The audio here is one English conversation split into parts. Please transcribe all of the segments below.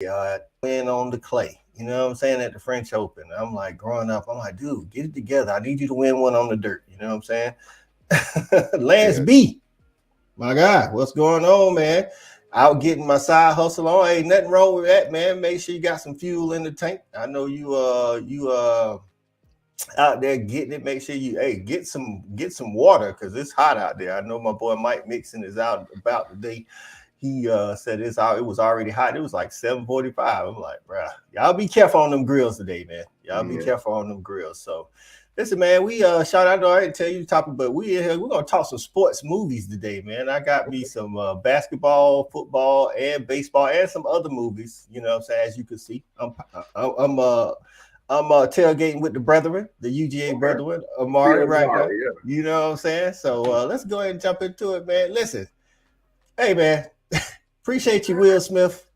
win on the clay. You know what I'm saying? At the French Open. I'm like, growing up, I'm like, dude, get it together. I need you to win one on the dirt. You know what I'm saying? Lance Yeah. B, my guy, what's going on, man? Out getting my side hustle on. Ain't nothing wrong with that, man. Make sure you got some fuel in the tank. I know you out there getting it. Make sure you get some water because it's hot out there. I know my boy Mike Mixon is out about today. He said it's out. It was already hot. It was like 7:45. I'm like, bruh, y'all be careful on them grills today, man. Y'all be Yeah. careful on them grills. So, listen, man, we shout out. I didn't tell you the topic, but we're gonna talk some sports movies today, man. I got me some basketball, football, and baseball, and some other movies. You know what I'm saying? As you can see, I'm tailgating with the brethren, the UGA Okay. brethren, Yeah, Amari, right now. Mari, yeah. You know what I'm saying? So let's go ahead and jump into it, man. Listen, hey, man, appreciate you, Will Smith.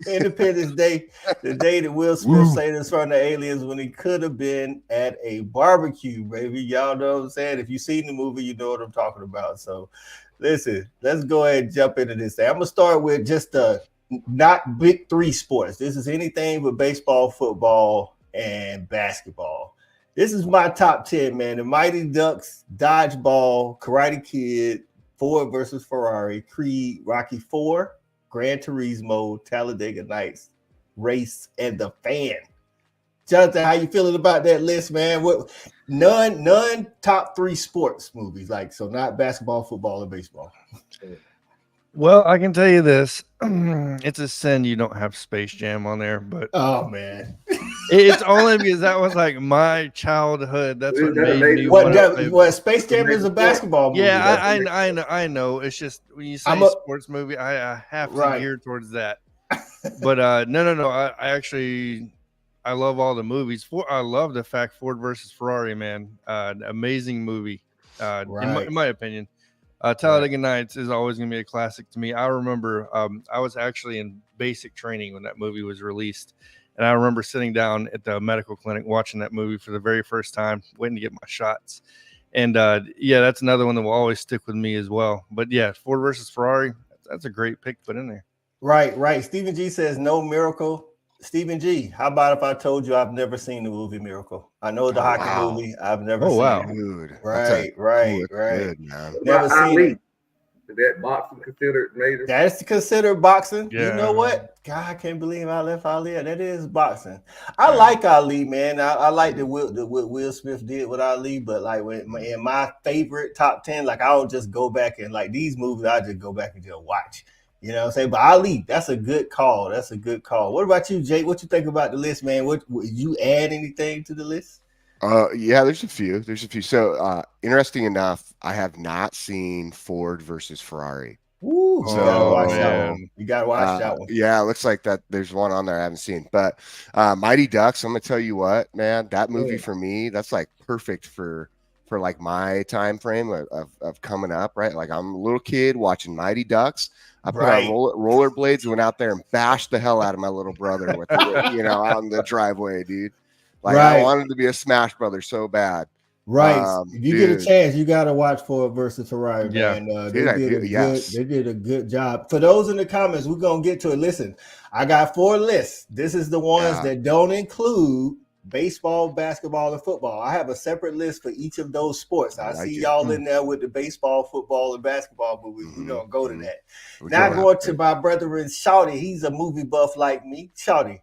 Independence Day, the day that Will Smith Woo. saved us from the aliens when he could have been at a barbecue, baby. Y'all know what I'm saying? If you've seen the movie, you know what I'm talking about. So, listen, let's go ahead and jump into this. I'm gonna start with just the not big three sports. This is anything but baseball, football, and basketball. This is my top 10, man. The Mighty Ducks, Dodgeball, Karate Kid, Ford versus Ferrari, Creed, Rocky 4, Gran Turismo, Talladega Nights, Race, and The Fan. Jonathan, how you feeling about that list, man? What none top three sports movies, like so not basketball, football, and baseball. Well, I can tell you this: it's a sin you don't have Space Jam on there, but Oh man. it's only because that was like my childhood. That's Is what that a made me major What want to sport? play. Space That's a Jam is major a sport? basketball movie Yeah, though. That's a major I know. It's just when you I'm say a sports movie, I have to right. gear towards that. But no. I actually I love all the movies. I love the fact Ford versus Ferrari, man. Amazing movie. In Right. my opinion. Right. Talladega Nights is always going to be a classic to me. I remember I was actually in basic training when that movie was released. And I remember sitting down at the medical clinic watching that movie for the very first time, waiting to get my shots. And yeah, that's another one that will always stick with me as well. But yeah, Ford versus Ferrari, that's a great pick to put in there. Right. Stephen G says no miracle. Stephen G, how about if I told you I've never seen the movie Miracle? I know the Oh, hockey wow. movie. I've never Oh, seen wow. it. Dude, that's a Right, cool. right, That's right. good, man. What Never about seen it. Ali? Is that boxing considered major? That's considered boxing. You know Yeah. what? God, I can't believe I left Ali. That is boxing. I Yeah. like Ali, man. I like what Will Smith did with Ali, but like in my favorite top 10, like I don't just go back and like these movies, I just go back and just watch. You know what I'm saying? But Ali, that's a good call. That's a good call. What about you, Jake? What you think about the list, man? What would you add anything to the list? Yeah, there's a few. There's a few. So, interesting enough, I have not seen Ford versus Ferrari. Ooh, you gotta Oh, watch that man. one. You gotta watch that one. Yeah, it looks like that there's one on there I haven't seen. But Mighty Ducks, I'm gonna tell you what, man, that movie Mm, for me, that's like perfect for like my time frame of coming up, right? Like I'm a little kid watching Mighty Ducks. I put on Right, rollerblades and went out there and bashed the hell out of my little brother out in the driveway, dude. Like I right. wanted to be a Smash Brother so bad. Right. If you get a Dude. chance, you gotta watch Ford versus Ferrari, Yeah. man. Dude, I do. Yes. They did a good job. For those in the comments, we're gonna get to it. Listen, I got four lists. This is the ones Yeah. that don't include baseball, basketball, and football. I have a separate list for each of those sports. I I see like it. y'all in there with the baseball, football, and basketball movies. We're Mm-hmm. gonna go to Mm-hmm. that. We're Now gonna have going to to. my brother in Shouty. He's a movie buff like me. Shouty,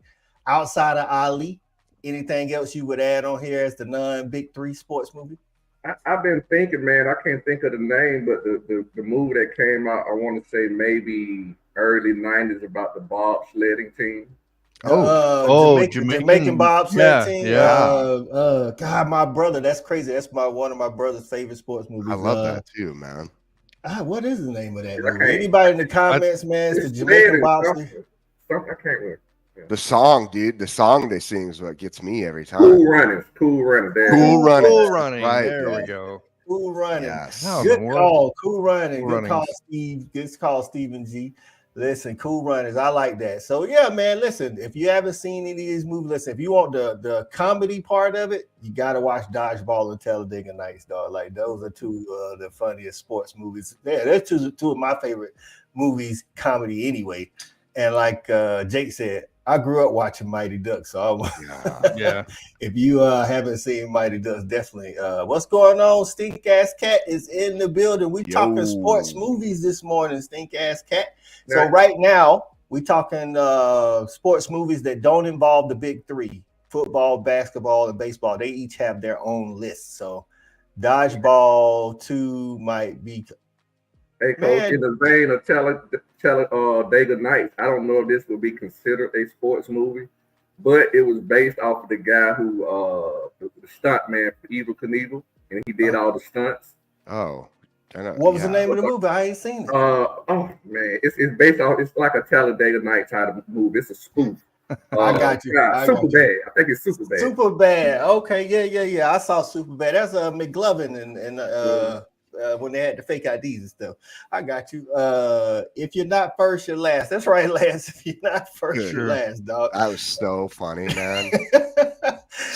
outside of Ali, anything else you would add on here as the non-big three sports movie? I've been thinking, man. I can't think of the name, but the movie that came out, I want to say maybe early '90s about the bobsledding team. Oh, Jamaican Jamaican. bobsled Yeah, team. yeah. Ah, God, my brother, that's crazy. That's one of my brother's favorite sports I movies. love that too, man. What is the name of that I movie? can't. Anybody in the I comments, man? It's the It's Jamaican sledding bobsled. something. Something I can't remember. Yeah. the song, dude, the song they sing is what gets me every time. Cool runnings. Cool running. There it is. Cool Cool Runnings. Runnings. That's Cool Running. right, There we Yeah, go. Cool Running. Yes. How in the Good world? call. Cool Running. Cool Good call, Runnings. Steve. Good call, Stephen G. Listen, Cool Runnings. I like that. So yeah, man. Listen, if you haven't seen any of these movies, listen. If you want the comedy part of it, you got to watch Dodgeball and Talladega Nights, dog. Like those are two the funniest sports movies. Yeah, they're two of my favorite movies, comedy anyway. And like Jake said, I grew up watching Mighty Ducks. So Yeah. if you haven't seen Mighty Ducks, definitely. What's going on? Stink Ass Cat is in the building. We talking sports movies this morning, Stink Ass Cat. So right now, we talking sports movies that don't involve the big three: football, basketball, and baseball. They each have their own list. So Dodgeball 2 might be. Hey, Coach, in the vein of Talladega Nights, I don't know if this would be considered a sports movie, but it was based off of the guy who, the stunt man for Evel Knievel, and he did all the stunts. Oh. What was the name of the movie? I ain't seen it. Oh man, it's based on, it's like a Talladega Nights type of movie. It's a spoof. I got you. Superbad. I think it's Superbad. Superbad. Okay, yeah. I saw Superbad. That's McLovin and when they had the fake IDs and stuff. I got you. If you're not first, you're last. That's right, Lance. If you're not first, you're last, dog. That was so funny, man.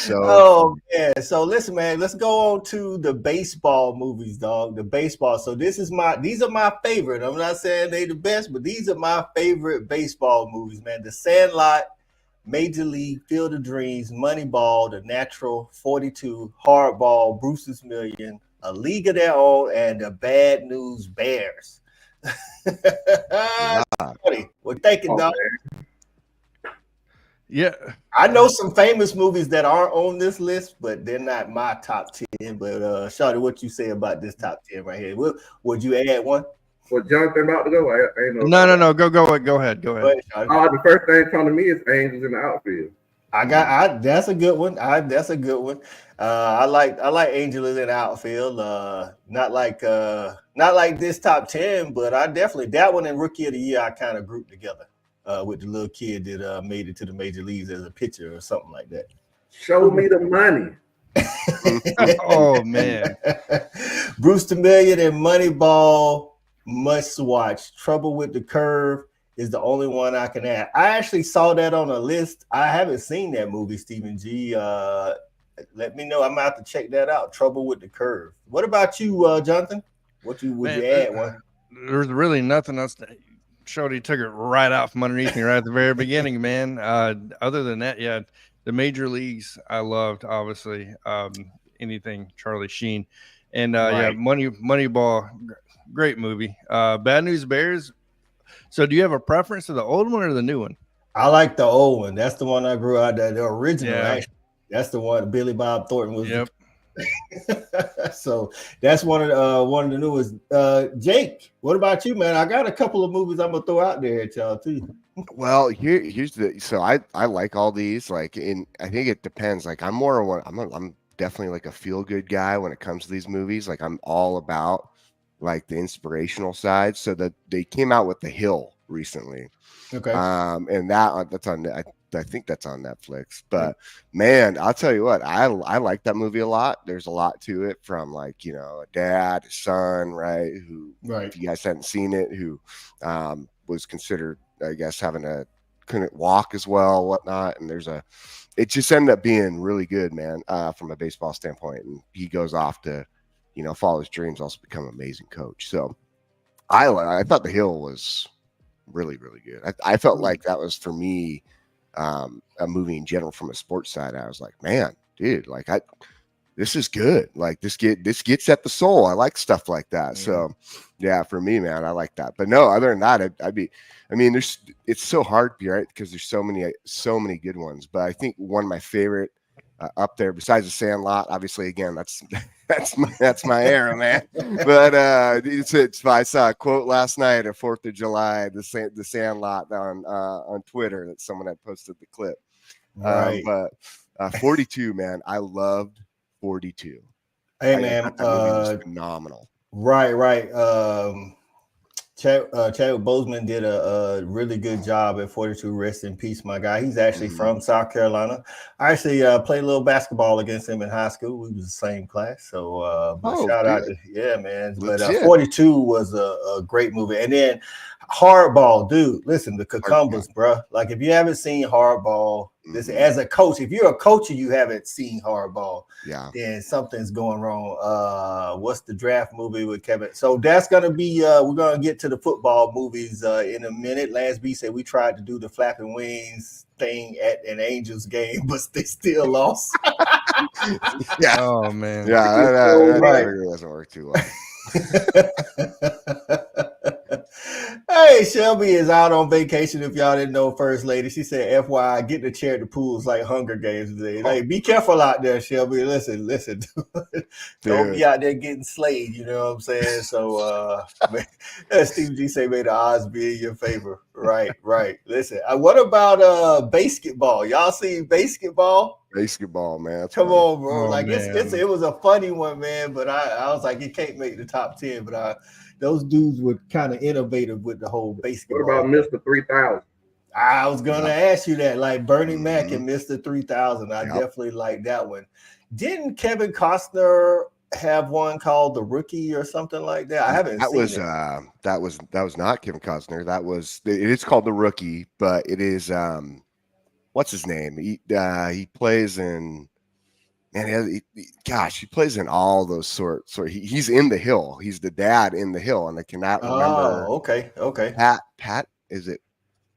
Man. So listen, man, let's go on to the baseball movies, dog. The baseball. So these are my favorite. I'm not saying they the best, but these are my favorite baseball movies, man. The Sandlot, Major League, Field of Dreams, Moneyball, The Natural, 42, Hardball, Brewster's Million, A League of Their Own, and The Bad News Bears. We're thinking, dog. Yeah. I know some famous movies that aren't on this list, but they're not my top 10. But Shawty, what you say about this top 10 right here? Would you add one? Was Jonathan about to go? I ain't know. No. Go ahead. The first thing coming to me is Angels in the Outfield. That's a good one. That's a good one. I like Angels in the Outfield. Not like this top 10, but I definitely, that one and Rookie of the Year I kind of grouped together with the little kid that made it to the major leagues as a pitcher or something like that. Show me the money. Oh man. Brewster Million and Moneyball must watch. Trouble with the Curve is the only one I can add. I actually saw that on a list. I haven't seen that movie, Stephen G. Let me know. I'm about to check that out. Trouble with the Curve. What about you, Jonathan? Would you add one? There's really nothing else. Shorty took it right out from underneath me right at the very beginning, man. Other than that, yeah, the major leagues I loved, obviously. Anything Charlie Sheen. And yeah, Moneyball, great movie. Bad News Bears. So do you have a preference to the old one or the new one? I like the old one. That's the one I grew out of. The original, actually. That's the one Billy Bob Thornton was. Yep. So that's one of the newest. Jake, what about you, man? I got a couple of movies I'm gonna throw out there at y'all too. Well, here's the. So I like all these. I think it depends. Like I'm definitely like a feel good guy when it comes to these movies. Like I'm all about like the inspirational side. So that they came out with The Hill recently. Okay. And that's on. I think that's on Netflix. But man, I'll tell you what, I like that movie a lot. There's a lot to it, from like, a dad, a son, right? Who, if you guys hadn't seen it, who was considered, I guess, couldn't walk as well, whatnot. And it just ended up being really good, man, from a baseball standpoint. And he goes off to, follow his dreams, also become an amazing coach. So I thought The Hill was really, really good. I felt like that was, for me, a movie in general from a sports side. I was like, man, dude, like this is good. Like this gets at the soul. I like stuff like that. So yeah, for me, man, I like that. But no, other than that, it's so hard, right? Because there's so many good ones. But I think one of my favorite up there, besides The Sandlot, obviously, again, that's my era, man. But I saw a quote last night of 4th of July, the Sandlot on Twitter, that someone had posted the clip. Right. But 42, man, I loved 42. Hey, man, that movie was phenomenal. Right. Chadwick Boseman did a really good job at 42. Rest in peace, my guy. He's actually from South Carolina. I actually played a little basketball against him in high school. We was the same class. So shout out to man. But 42 was a great movie. And then Hardball, dude. Listen, the cucumbers, bro. Like if you haven't seen Hardball, listen, as a coach, if you're a coach and you haven't seen Hardball, then something's going wrong. What's the draft movie with Kevin? So that's gonna be we're gonna get to the football movies in a minute. Lance B said we tried to do the flapping wings thing at an Angels game, but they still lost. Yeah. Oh man. Yeah, that doesn't work too well. Hey, Shelby is out on vacation. If y'all didn't know, First Lady, she said, "FYI, getting a chair at the pool is like Hunger Games today." Hey, be careful out there, Shelby. Listen, don't be out there getting slayed. You know what I'm saying? So, Steve G say, "May the odds be in your favor." Right. Listen, what about basketball? Y'all see basketball? Basketball, man. Come on, bro. It was a funny one, man. But I was like, it can't make the top 10. But those dudes were kind of innovative with the whole basketball. What about Mr. 3000? I was gonna ask you that, like Bernie Mac and Mr. 3000. I definitely like that one. Didn't Kevin Costner have one called The Rookie or something like that? I haven't seen it. That was not Kevin Costner. It is called The Rookie, but it is what's his name? He plays in. Man, he plays in all those sorts. He's in The Hill. He's the dad in The Hill, and I cannot remember. Oh, okay. Pat, is it?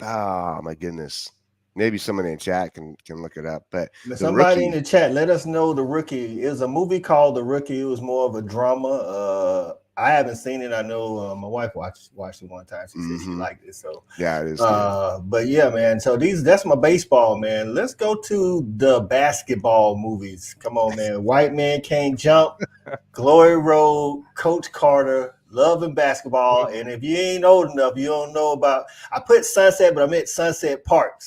Oh my goodness. Maybe someone in chat can look it up. But somebody in the chat, let us know. The Rookie is a movie called The Rookie. It was more of a drama. I haven't seen it. I know my wife watched it one time. She said she liked it. So yeah, it is. But yeah, man. So that's my baseball, man. Let's go to the basketball movies. Come on, man. White Man Can't Jump, Glory Road, Coach Carter, Love and Basketball. And if you ain't old enough, you don't know about. I put Sunset, but I meant Sunset Park.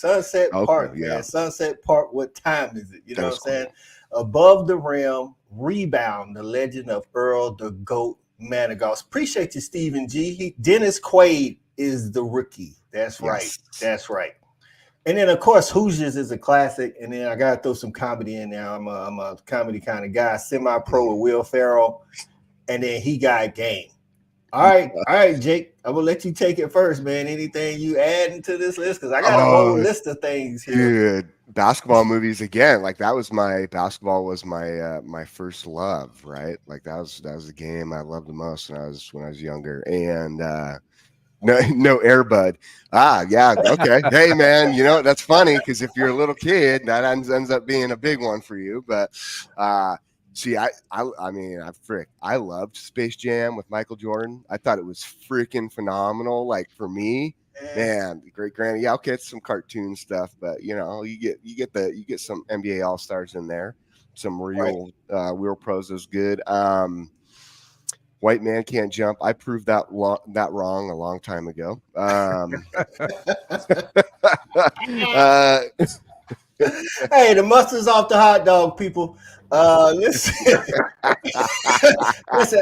Park, yeah. Man. Sunset Park. What time is it? You know what I'm saying? Above the Rim, Rebound, The Legend of Earl the Goat Manigault. Appreciate you, Stephen G. Dennis Quaid is the rookie. That's right. That's right. And then, of course, Hoosiers is a classic. And then I got to throw some comedy in there. I'm a comedy kind of guy. Semi-Pro with Will Ferrell. And then He Got Game. All right, Jake. I'm going to let you take it first, man. Anything you add to this list? Because I got a whole list of things here. Dude, basketball movies again. Like basketball was my first love, right? Like that was the game I loved the most when I was younger. And no Air Bud. Yeah, okay. Hey man, that's funny because if you're a little kid, that ends up being a big one for you. But see, I loved Space Jam with Michael Jordan. I thought it was freaking phenomenal. Like for me, man, the great granny. Yeah, okay, it's some cartoon stuff, but you get some NBA All Stars in there. Some real pros is good. White Man Can't Jump. I proved that wrong a long time ago. Hey, the mustard's off the hot dog, people. Listen,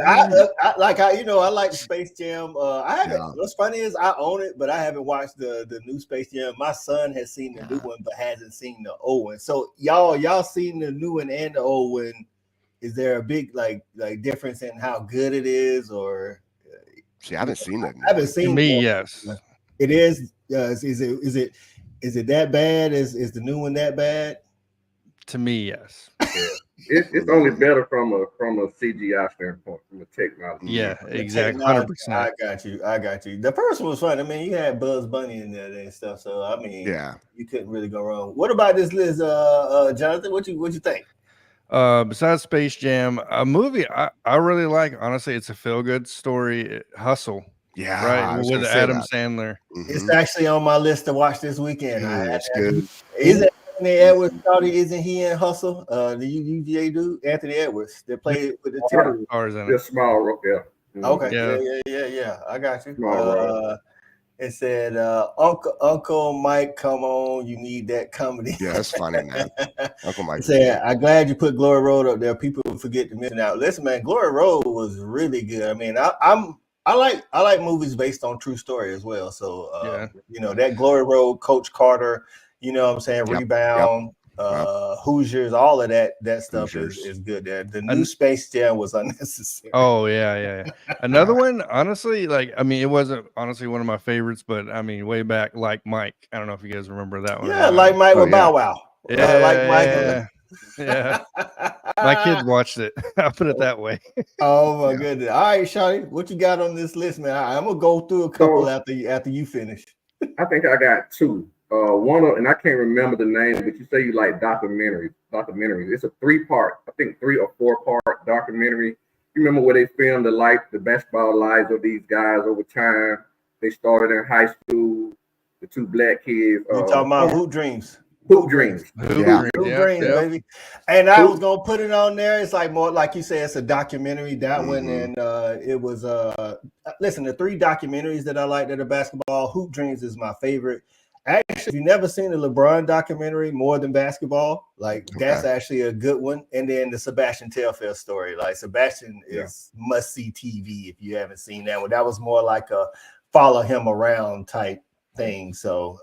I like Space Jam. I haven't. What's funny is I own it, but I haven't watched the new Space Jam. My son has seen the new one, but hasn't seen the old one. So y'all seen the new one and the old one? Is there a big like difference in how good it is, or? See, I haven't seen it. I haven't seen. To me, yes, it is. Is it that bad? Is the new one that bad? To me, yes. It's only better from a CGI standpoint, from a technology. Yeah, exactly. 100%. I got you. The first one was fun. I mean, you had Bugs Bunny in there and stuff. So I mean, you couldn't really go wrong. What about this list, Jonathan? What you think? Besides Space Jam, a movie I really like. Honestly, it's a feel-good story. Hustle. Yeah, right. With Adam Sandler. Mm-hmm. It's actually on my list to watch this weekend. That's good. Isn't Anthony Edwards? Isn't he in Hustle? The UGA dude, Anthony Edwards, that played with the Timberwolves. Just small role, yeah. Okay, yeah. I got you. It said, Uncle Mike, come on, you need that comedy. Yeah, that's funny, man. Uncle Mike. Said, I'm glad you put Glory Road up there. People forget to mention out. Listen, man, Glory Road was really good. I mean, I like movies based on true story as well. So that Glory Road, Coach Carter, you know what I'm saying, Rebound. Hoosiers, all of that stuff Hoosiers. is good. The new Space Jam was unnecessary. Oh yeah. Another one, honestly, like I mean, it wasn't honestly one of my favorites, but I mean, way back, like Mike. I don't know if you guys remember that one. Yeah, like Mike with yeah. Bow Wow. Yeah, like Mike. Yeah. My kids watched it. I'll put it that way. Oh my goodness! All right, Shawty, what you got on this list, man? I'm gonna go through a couple after you finish. I think I got two. One of, and I can't remember the name, but you say you like documentaries. It's a 3-part, I think 3 or 4-part documentary. You remember where they filmed the basketball lives of these guys over time? They started in high school. The 2 black kids. You talking about Hoop Dreams? Hoop Dreams. Hoop Dreams, baby. And I was gonna put it on there. It's like more like you said, it's a documentary. That one, and it was listen, the 3 documentaries that I like that are basketball. Hoop Dreams is my favorite. Actually, if you've never seen the LeBron documentary, More Than Basketball, that's actually a good one. And then the Sebastian Telfair story, like Sebastian is must see TV if you haven't seen that one. That was more like a follow him around type thing. So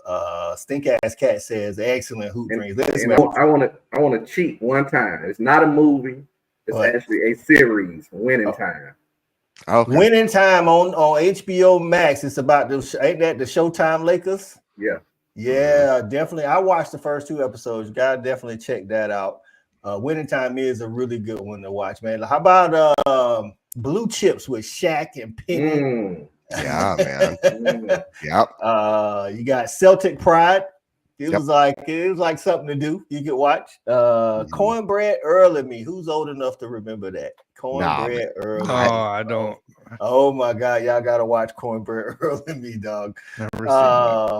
Stink Ass Cat says excellent Hoop Dreams. I want to cheat one time. It's not a movie. It's actually a series. Winning Time. Okay. Winning Time on HBO Max. It's about ain't that the Showtime Lakers? Yeah, definitely. I watched the first 2 episodes. You gotta definitely check that out. Winning Time is a really good one to watch, man. How about Blue Chips with Shaq and Penny? Yeah, man. Yep. You got Celtic Pride. It was like something to do. You could watch. Cornbread Earl and Me. Who's old enough to remember that? Cornbread Earl. Oh, I don't. Oh my God, y'all gotta watch Cornbread Earl and Me, dog.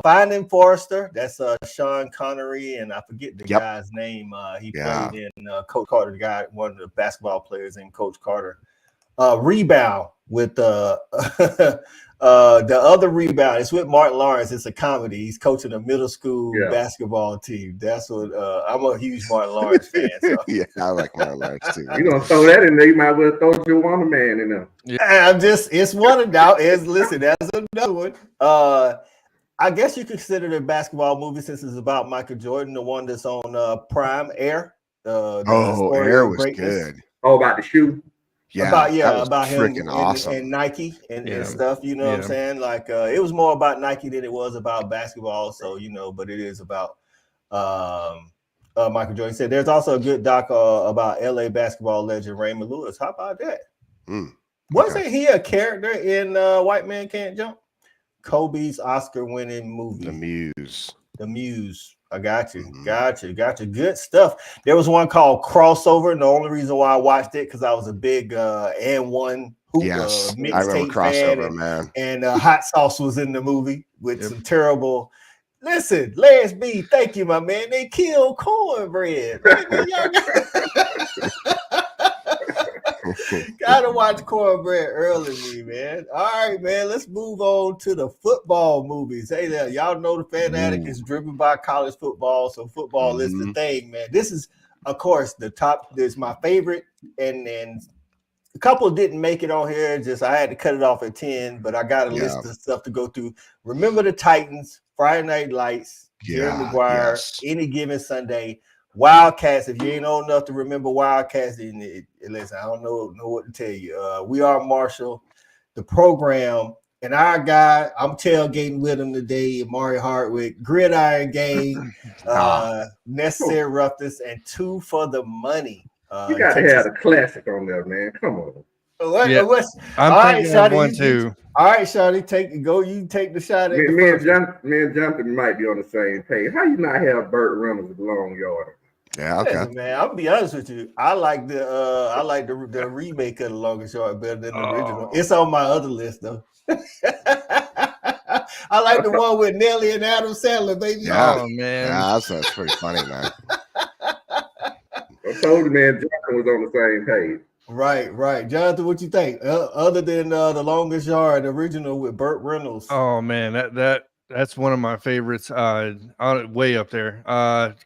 Finding Forrester. That's Sean Connery, and I forget the guy's name. He played in Coach Carter, the guy, one of the basketball players in Coach Carter. Rebound with the other Rebound. It's with Martin Lawrence. It's a comedy. He's coaching a middle school basketball team. That's what I'm a huge Martin Lawrence fan. So. Yeah, I like Martin Lawrence too. You gonna throw that in there? You might well throw your Wonder Man in there. Yeah. It's one of now. Listen, that's another one. I guess you consider the basketball movie since it's about Michael Jordan, the one that's on Prime Air. Air was good. Oh, about the shoe. Yeah, about him awesome. and Nike and stuff. You know what I'm saying? Like it was more about Nike than it was about basketball. So but it is about Michael Jordan. Said there's also a good doc about LA basketball legend Raymond Lewis. How about that? Wasn't he a character in White Man Can't Jump? Kobe's Oscar-winning movie, The Muse. I got you. Got you. Good stuff. There was one called Crossover. And the only reason why I watched it because I was a big and1 hoop mixtape fan. Man. And Hot Sauce was in the movie with some terrible. Listen, Lance B, thank you, my man. They killed Cornbread. Gotta watch Cornbread early, man. All right, man. Let's move on to the football movies. Hey there, y'all know the Fanatic is driven by college football, so football is the thing, man. This is, of course, the top. This is my favorite, and a couple didn't make it on here. Just I had to cut it off at 10, but I got a list of stuff to go through. Remember the Titans, Friday Night Lights, Jerry Maguire, Any Given Sunday. Wildcats, if you ain't old enough to remember Wildcats, then listen, I don't know what to tell you. We Are Marshall, the program, and our guy, I'm tailgating with him today, Amari Hardwick, Gridiron Gang, Necessary Roughness, and Two for the Money. You got to have a classic on there, man. Come on. I'm thinking one too. All right, Shawty, you take the shot at me and Jonathan might be on the same page. How you not have Burt Reynolds with long yard? Yeah, okay. Listen, man, I'll be honest with you. I like the remake of The Longest Yard better than the original. It's on my other list though. I like the one with Nelly and Adam Sandler, baby. Yeah. Oh man, yeah, that's pretty funny, man. I told you, man, Jonathan was on the same page. Right. Jonathan, what you think? Other than The Longest Yard, the original with Burt Reynolds. Oh man, that's one of my favorites. Way up there.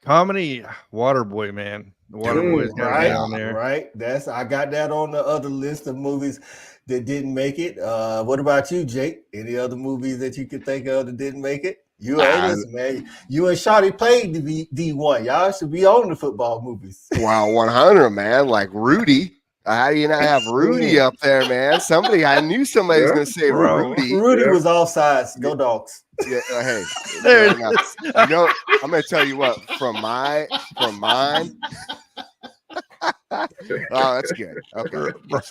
Comedy, Waterboy, man. The Waterboy's got me on there. Right. I got that on the other list of movies that didn't make it. What about you, Jake? Any other movies that you could think of that didn't make it? Listen, man. You and Shawty played D1. Y'all should be on the football movies. Wow, 100, man. Like Rudy. How do you not have Rudy up there, man? I knew somebody was going to say Rudy. Rudy was offsides. Go Dogs. Yeah, hey, there I'm going to tell you what. From mine. Oh, that's good. Okay, that's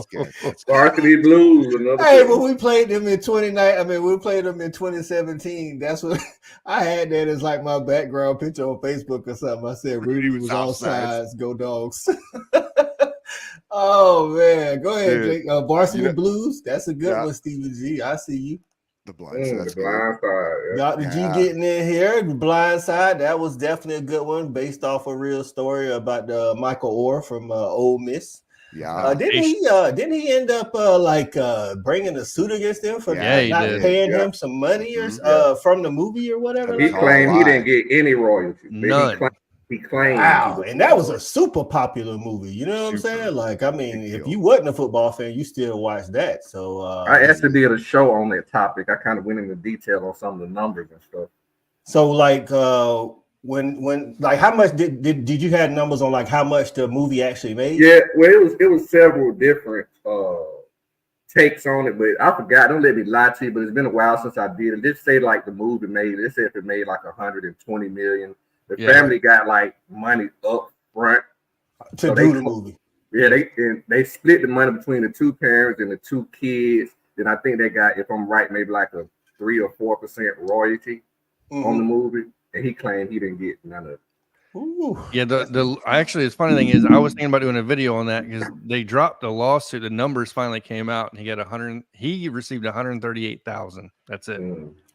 good. Varsity Blues. Hey, when we played them in 2019, we played them in 2017. That's what I had that as like my background picture on Facebook or something. I said Rudy was offsides. Go Dogs. Oh man, go ahead, Jake. Varsity Blues. That's a good one, Stephen G. I see you. The Blind Side. The Blind Side. Dr. G getting in here. The Blind Side. That was definitely a good one, based off a real story about Michael Orr from Ole Miss. Yeah. Didn't he end up bringing a suit against him for not paying him some money or from the movie or whatever? He claimed he didn't get any royalties. None. He claimed. Wow, and that was a super popular movie. You know what I'm saying? Like, I mean, if you wasn't a football fan, you still watched that. So I actually did a show on that topic. I kind of went into detail on some of the numbers and stuff. So, like, when how much did you have numbers on like how much the movie actually made? Yeah, well, it was several different takes on it, but I forgot. Don't let me lie to you, but it's been a while since I did it. Just say like the movie made. They said if it made like 120 million. The family got like money up front to do the movie. Yeah, they split the money between the two parents and the two kids. Then I think they got, if I'm right, maybe like a 3 or 4% royalty on the movie. And he claimed he didn't get none of it. Ooh. Yeah, actually, the funny thing is, I was thinking about doing a video on that because they dropped the lawsuit. The numbers finally came out, and he got 100. He received 138,000. That's it.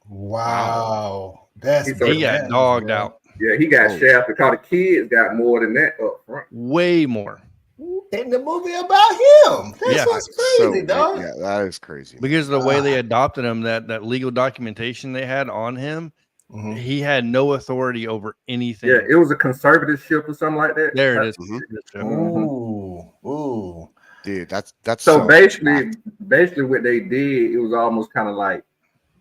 Wow, he got dogged out. Yeah, he got shafted because the kids got more than that up front. Way more. In the movie about him. That's what's crazy, dog. Yeah, that is crazy. Because of the way they adopted him, that legal documentation they had on him, he had no authority over anything. Yeah, it was a conservatorship or something like that. There it is. Ooh. Dude, that's so basically what they did, it was almost kind of like,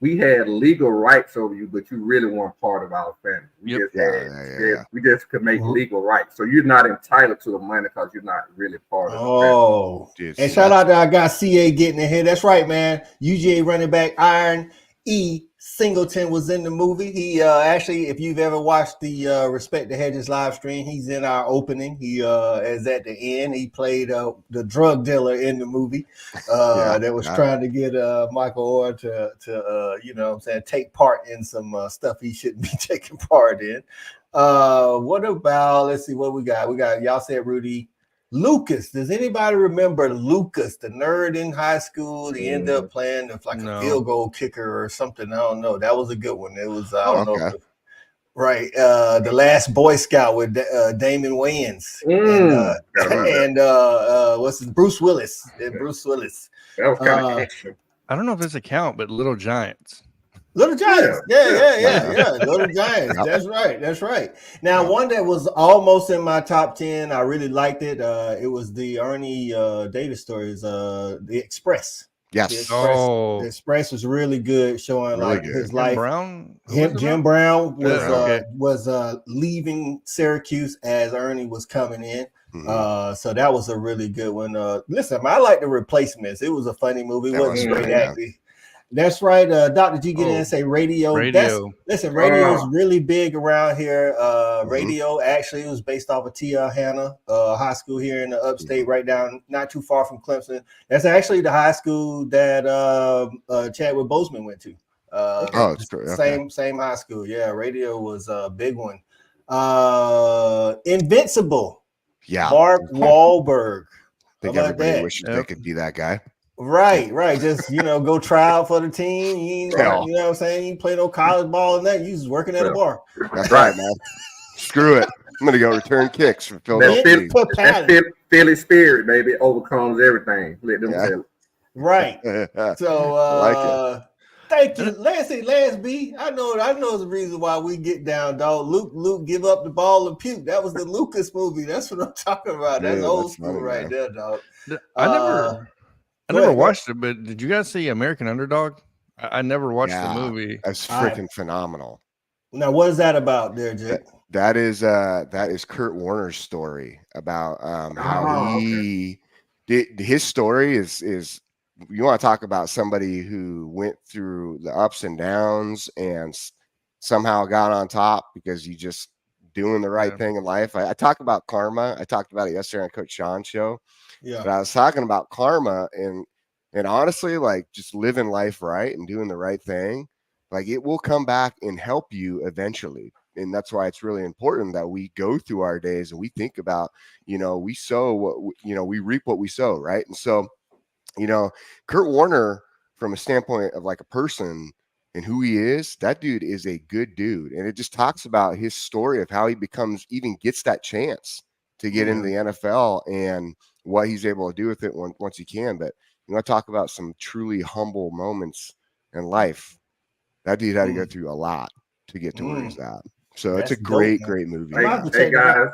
we had legal rights over you, but you really weren't part of our family. We just could make legal rights. So you're not entitled to the money because you're not really part of the family. And shout out to our guy CA getting in here. That's right, man. UGA running back Iron E. Singleton was in the movie. He actually, if you've ever watched the Respect the Hedges live stream, he's in our opening. He is at the end. He played the drug dealer in the movie that was trying to get Michael Orr to you know what I'm saying, take part in some stuff he shouldn't be taking part in. What about, let's see what we got. Y'all said Rudy. Lucas, does anybody remember Lucas, the nerd in high school? He ended up playing a field goal kicker or something. I don't know. That was a good one. It was I don't know. Right, The Last Boy Scout with Damon Wayans and what's his Bruce Willis. Bruce Willis. That was kind of action. I don't know if it's a count, but Little Giants. Little Giants, yeah. Little Giants. That's right. Now, one that was almost in my top 10, I really liked it. It was the Ernie Davis stories, The Express. Yes. The Express was really good, showing his life. Jim Brown was leaving Syracuse as Ernie was coming in. So that was a really good one. Listen, I like The Replacements. It was a funny movie. It wasn't straight acting. That's right. Dr. G get in and say radio. Radio is really big around here. Radio actually was based off of T.L. Hanna High School here in the upstate, right down, not too far from Clemson. That's actually the high school that Chadwick Boseman went to. It's true. Same high school. Yeah, radio was a big one. Invincible. Yeah. Mark Wahlberg. I think everybody wishes they could be that guy. Right. Just go try out for the team. You know what I'm saying? You play no college ball and that. You just working at a bar. That's right, man. Screw it. I'm gonna go return kicks for Philadelphia. That Philly spirit, baby, overcomes everything. Let them tell it. Right. So thank you, Lance B. I know the reason why we get down, dog. Luke give up the ball and puke. That was the Lucas movie. That's what I'm talking about. That's old school right there, dog. I never watched it, but did you guys see American Underdog? I never watched the Yeah. movie. That's I- freaking phenomenal. Now, what is that about there, Jake? That is Kurt Warner's story about how Oh, he did. His story is you want to talk about somebody who went through the ups and downs and somehow got on top because you just doing the right Yeah. thing in life. I talk about karma. I talked about it yesterday on Coach Sean's show. Yeah. But I was talking about karma and honestly, like just living life right and doing the right thing, like it will come back and help you eventually. And that's why it's really important that we go through our days and we think about, we sow what, we reap what we sow, right? And so, Kurt Warner, from a standpoint of like a person and who he is, that dude is a good dude. And it just talks about his story of how he gets that chance to get into the NFL and what he's able to do with it once he can. But you want to talk about some truly humble moments in life. That dude had to go through a lot to get to where he's at. So it's a great movie. Hey guys,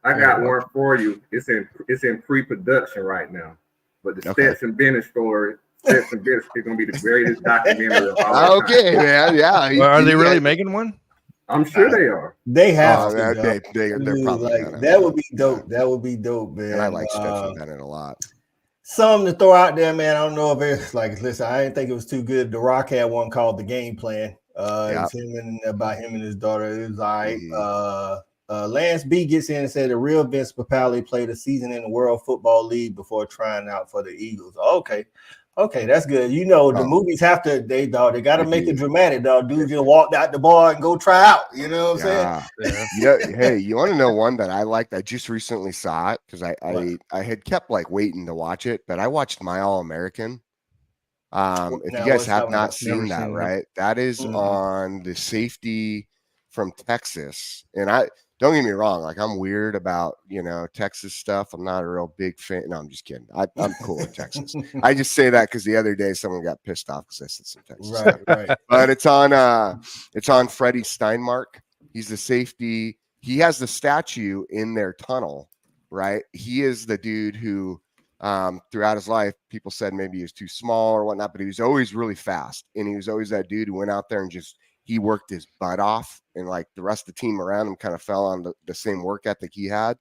I got one for you. It's in pre-production right now. But the Stetson Bennett story, Stetson Bennett is going to be the greatest documentary of all time. Okay, man. Yeah. Well, are they really making one? I'm sure they are. They have to. They're probably like that would be dope. That would be dope, man. And I like Stetson Bennett a lot. Something to throw out there, man. I don't know if it's like, listen, I didn't think it was too good. The Rock had one called The Game Plan. It was about him and his daughter. It was all right. Lance B gets in and said the real Vince Papale played a season in the World Football League before trying out for the Eagles. Okay, that's good. The movies have to, they got to make it dramatic, dog. Dude just walked out the bar and go try out. You know what I'm saying? Yeah. Hey, you want to know one that I liked? I just recently saw it because I had kept like waiting to watch it, but I watched My All American. If you guys have not seen that, right? That is on the safety from Texas. And don't get me wrong, like I'm weird about, Texas stuff. I'm not a real big fan. No, I'm just kidding. I'm cool with Texas. I just say that because the other day someone got pissed off because I said some Texas. Right. But it's on Freddie Steinmark. He's the safety. He has the statue in their tunnel, right? He is the dude who throughout his life, people said maybe he was too small or whatnot, but he was always really fast. And he was always that dude who went out there and he worked his butt off, and like the rest of the team around him kind of fell on the same work ethic he had.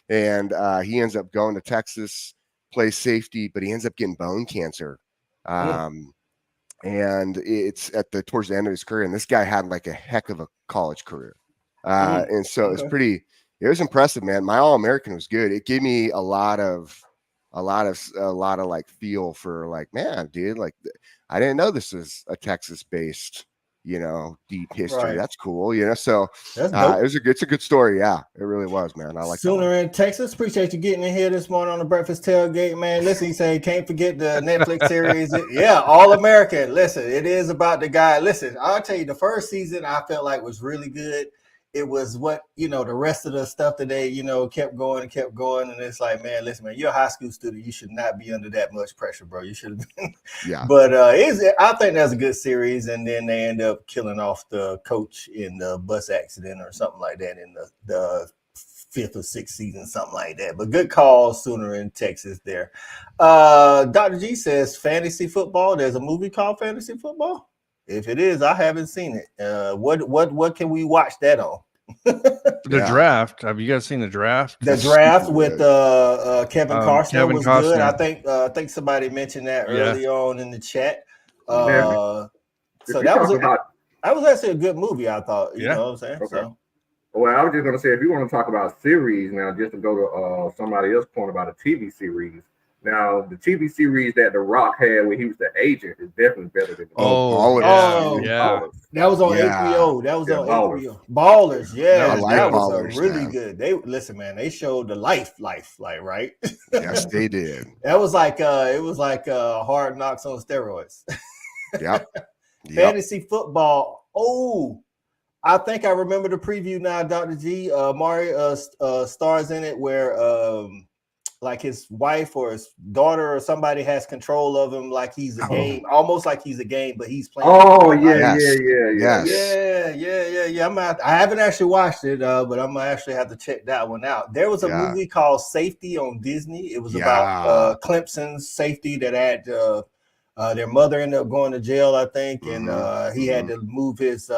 And he ends up going to Texas, plays safety, but he ends up getting bone cancer. And it's towards the end of his career. And this guy had like a heck of a college career. And so it was impressive, man. My All-American was good. It gave me a lot of like feel for like, man, dude, like I didn't know this was a Texas-based, deep history. Right. That's cool, So it's a good story. Yeah, it really was, man. I like Sooner in Texas. Appreciate you getting in here this morning on the Breakfast Tailgate, man. Listen, you say can't forget the Netflix series. All American. Listen, it is about the guy. Listen, I'll tell you, the first season I felt like was really good. It was what, the rest of the stuff that they, kept going. And it's like, man, listen, man, you're a high school student. You should not be under that much pressure, bro. You should have been. Yeah. But I think that's a good series. And then they end up killing off the coach in the bus accident or something like that in the 5th or 6th season, something like that. But good call, Sooner in Texas there. Dr. G says fantasy football. There's a movie called Fantasy Football. If it is, I haven't seen it. What can we watch that on? The Draft. Have you guys seen The Draft? The Draft with Kevin Costner Kevin was Costner. good. I think somebody mentioned that early on in the chat. So that was actually a good movie, I thought. You know what I'm saying? Okay. So. Well, I was just going to say, if you want to talk about series now, just to go to somebody else's point about a TV series. Now, the TV series that The Rock had when he was the agent is definitely better than Ballers. That was on HBO. That was on HBO. Ballers, yeah. That was really good. They showed the life, like, right? Yes, they did. That was like Hard Knocks on steroids. Yep. Fantasy football. Oh, I think I remember the preview now, Dr. G. Mario stars in it where like his wife or his daughter or somebody has control of him, like he's a game, almost like he's a game, but he's playing. Yeah. I haven't actually watched it, but I'm gonna actually have to check that one out. There was a movie called Safety on Disney. It was about Clemson's safety that had Their mother ended up going to jail, I think, and he had to move his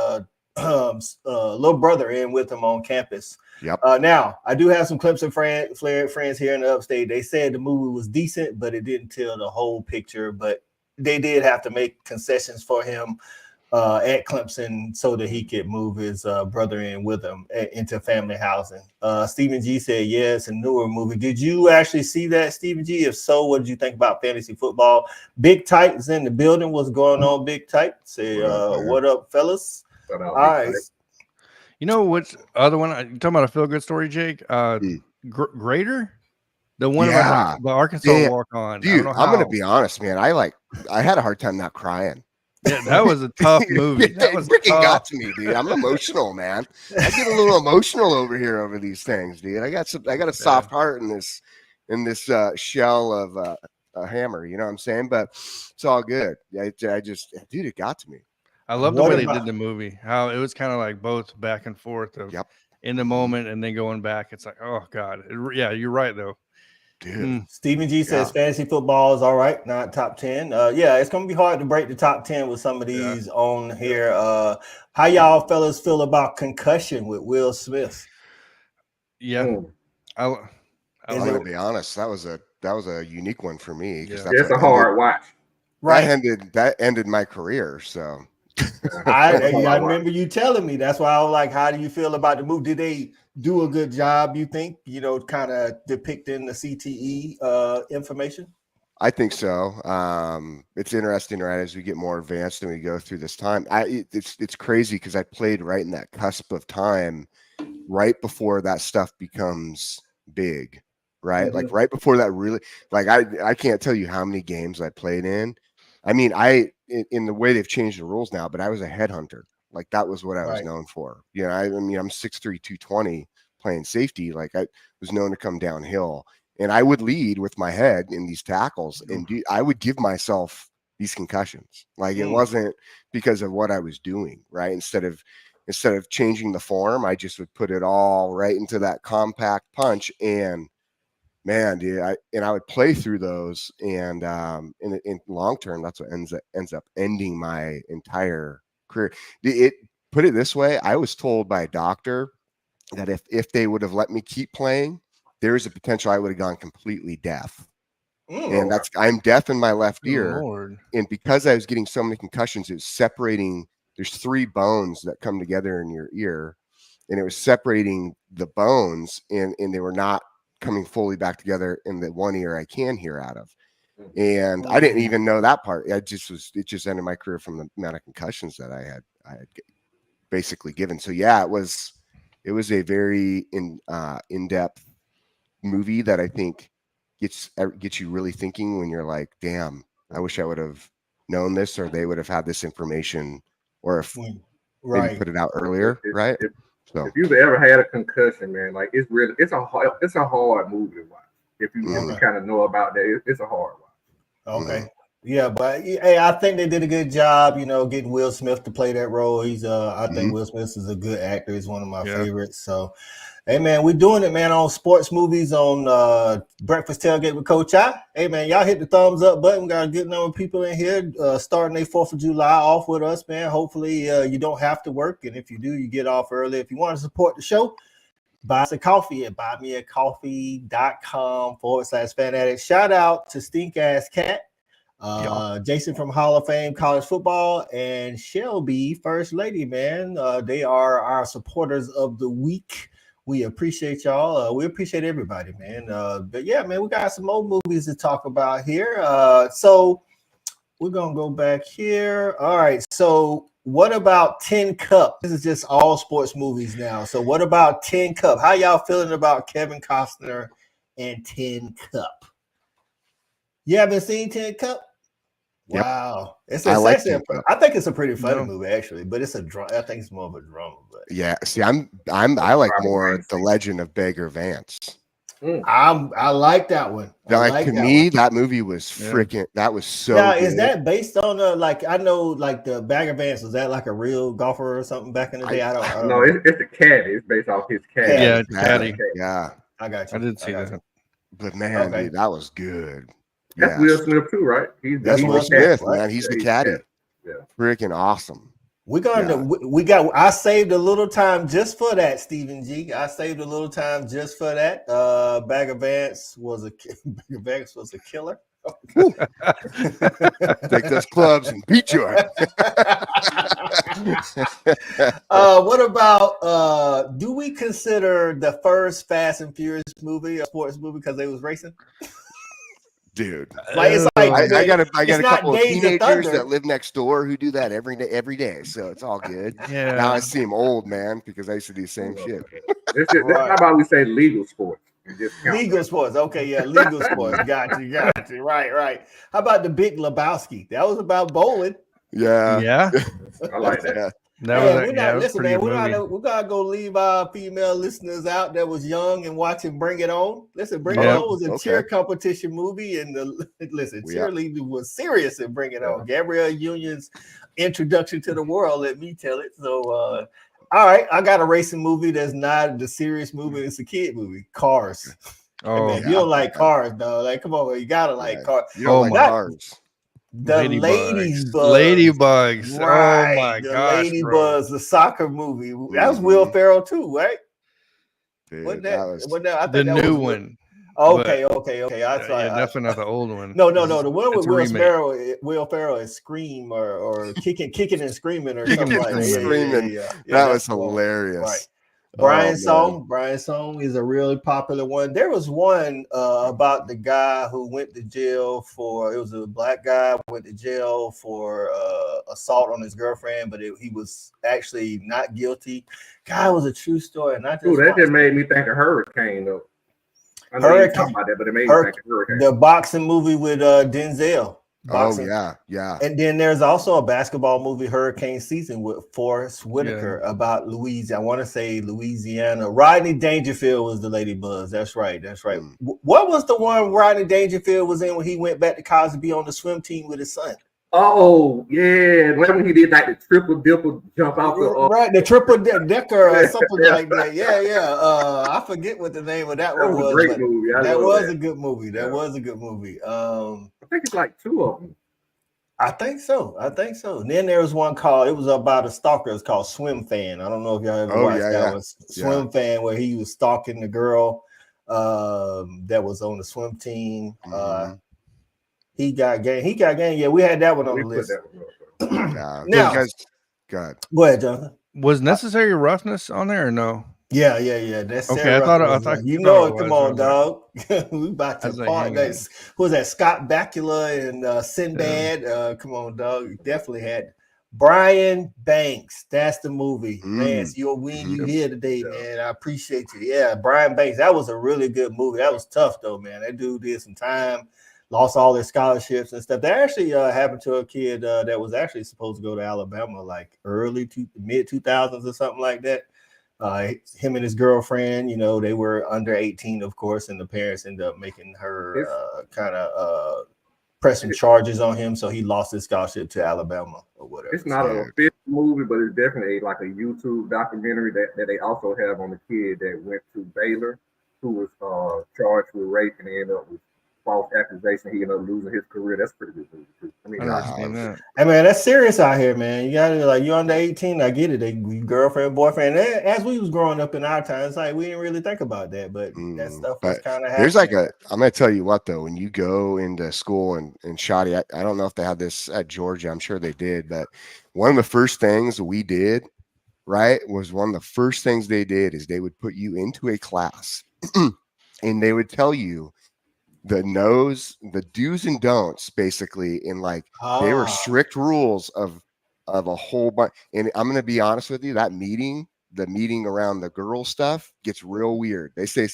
little brother in with him on campus. Yep. Now, I do have some Clemson friends here in the upstate. They said the movie was decent, but it didn't tell the whole picture. But they did have to make concessions for him at Clemson so that he could move his brother in with him into family housing. Stephen G said, yeah, it's a newer movie. Did you actually see that, Stephen G? If so, what did you think about fantasy football? Big Tight is in the building. What's going on, Big Tight? Say, what up, fellas? All right. You know what's other one? You talking about a feel good story, Jake? Greater, the one about the Arkansas walk on. Dude, I'm gonna be honest, man. I had a hard time not crying. Yeah, that was a tough movie. That was freaking got to me, dude. I'm emotional, man. I get a little emotional over here over these things, dude. I got a soft heart in this shell of a hammer. You know what I'm saying? But it's all good. I just, dude, it got to me. I love the way they did the movie. How it was kind of like both back and forth of in the moment and then going back. It's like, oh God, yeah, you're right though. Dude. Stephen G says fantasy football is all right, not top 10. Yeah, it's gonna be hard to break the top 10 with some of these on here. How y'all fellas feel about Concussion with Will Smith? Yeah, I'm gonna be honest. That was a unique one for me because that's a hard watch. Right, that ended my career. So I remember you telling me. That's why I was like, how do you feel about the movie? Did they do a good job, you think, kind of depicting the CTE information? I think so. It's interesting, right, as we get more advanced and we go through this time. It's crazy because I played right in that cusp of time, right before that stuff becomes big, right? Like right before that really, like I can't tell you how many games I played in. I mean, in the way they've changed the rules now, but I was a headhunter. Like that was what I was known for. I mean, I'm 6'3", 220 playing safety. Like I was known to come downhill and I would lead with my head in these tackles and I would give myself these concussions. Like it wasn't because of what I was doing, right? Instead of changing the form, I just would put it all right into that compact punch and man, dude, I would play through those and in long term, that's what ends up ending my entire career. Put it this way, I was told by a doctor that if they would have let me keep playing, there is a potential I would have gone completely deaf. And I'm deaf in my left ear. Lord. And because I was getting so many concussions, it was separating. There's 3 bones that come together in your ear, and it was separating the bones, and they were not coming fully back together in the one ear I can hear out of. And I didn't even know that part. It just ended my career from the amount of concussions that I had basically given. So yeah, it was a very in-depth movie that I think gets you really thinking when you're like, damn, I wish I would have known this, or they would have had this information, or if maybe put it out earlier, right? So if you've ever had a concussion, man, like it's a hard movie to watch. If you kind of know about that, it's a hard watch. Okay. Yeah, but hey, I think they did a good job, getting Will Smith to play that role. He's I think Will Smith is a good actor. He's one of my favorites. So hey man, we're doing it, man, on sports movies on Breakfast Tailgate with Coach I. Hey man, y'all hit the thumbs up button. We got a good number of people in here starting their 4th of July off with us, man. Hopefully you don't have to work, and if you do, you get off early. If you want to support the show, buy us a coffee at buymeacoffee.com/FanAddict. Shout out to Stink Ass Cat, Jason from Hall of Fame College Football, and Shelby, First Lady, man. They are our supporters of the week. We appreciate y'all. We appreciate everybody, man. But yeah, man, we got some more movies to talk about here. So we're going to go back here. All right. So what about Tin Cup? This is just all sports movies now. So what about Tin Cup? How y'all feeling about Kevin Costner and Tin Cup? You haven't seen Tin Cup? Yep. Wow, I think it's a pretty funny movie actually, but it's I think it's more of a drama. But yeah, see, I like more The Legend of Bagger Vance. I like that one. That movie was freaking. That was so. Now, good. Is that based on I know the Bagger Vance, was that like a real golfer or something back in the day? I don't know. It's a caddy. It's based off his caddy. Yeah, caddy. Yeah, I got you. I did see that. But man, dude, that was good. That's Will Smith too, right? That's Will Smith, man. He's the caddy. Yeah. Freaking awesome. We got. I saved a little time just for that, Stephen G. I saved a little time just for that. Bagger Vance was a killer. Take those clubs and beat you up. What about? Do we consider the first Fast and Furious movie a sports movie because they was racing? Dude, like it's like I got a couple of teenagers that live next door who do that every day, so it's all good. Yeah. Now I seem old, man, because I used to do the same shit. How about we say legal sports? Legal sports, okay, yeah, legal sports. Got you. Right. How about the Big Lebowski? That was about bowling. Yeah. I like that. We gotta go leave our female listeners out that was young and watching Bring It On. Listen, Bring It On was a cheer competition movie, and cheerleading was serious in Bring It On. Gabrielle Union's introduction to the world, let me tell it. So, all right, I got a racing movie that's not the serious movie; it's a kid movie, Cars. Oh, man, you don't like Cars, though. Like, come on, you gotta like Cars. You don't like Cars. The Ladybugs. Ladybugs. Right. Oh my gosh. Ladybugs, the soccer movie. That was Will Ferrell too, right? Dude, the new one. Okay. I thought definitely not the old one. No. The one with Will Ferrell is Scream or kicking and screaming or something like that. That was hilarious. Right. Brian Song is a really popular one. There was one about the guy who went to jail it was a black guy went to jail for assault on his girlfriend, but he was actually not guilty. God, it was a true story. And that just made me think of Hurricane though. I know you talking about that, but it made me think of Hurricane. The boxing movie with Denzel. Boxing. Oh yeah. And then there's also a basketball movie, Hurricane Season, with Forrest Whitaker about Louisiana. I want to say Louisiana. Rodney Dangerfield was the Ladybugs. That's right. What was the one Rodney Dangerfield was in when he went back to college to be on the swim team with his son? Oh yeah, when he did like the triple dipper jump out the triple decker or something like that. Yeah. I forget what the name of that one was. A great movie. That was a good movie. I think it's like two of them. I think so. And then there was one it was about a stalker. It's called Swim Fan. I don't know if y'all ever watched that one. Swim Fan, where he was stalking the girl that was on the swim team. He got game. Yeah, we had that one on the list. Now, God. Go ahead, Jonathan. Was Necessary Roughness on there or no? Yeah. That's okay. I thought come on, dog. We about to part. Who was that? Scott Bakula and Sinbad. Come on, dog. You definitely had Brian Banks. That's the movie. Man, you here today, man. I appreciate you. Yeah, Brian Banks. That was a really good movie. That was tough though, man. That dude did some time. Lost all their scholarships and stuff. That actually happened to a kid that was actually supposed to go to Alabama like mid 2000s or something like that. Him and his girlfriend, they were under 18, of course, and the parents ended up making her kind of pressing charges on him, so he lost his scholarship to Alabama or whatever. It's not an official movie, but it's definitely like a YouTube documentary that they also have on the kid that went to Baylor, who was charged with rape and ended up with false accusation. He ended up losing his career. That's pretty good movie too. I mean, hey man, that's serious out here, man. You gotta you're under 18. I get it. Girlfriend, boyfriend. As we was growing up in our time, it's like we didn't really think about that, but that stuff was kind of. There's I'm gonna tell you what though. When you go into school and Shoddy, I don't know if they had this at Georgia. I'm sure they did, but one of the first things we did, right, was one of the first things they did is they would put you into a class, and they would tell you the do's and don'ts, basically, in they were strict rules of a whole bunch. And I'm gonna be honest with you, the meeting around the girl stuff gets real weird. They say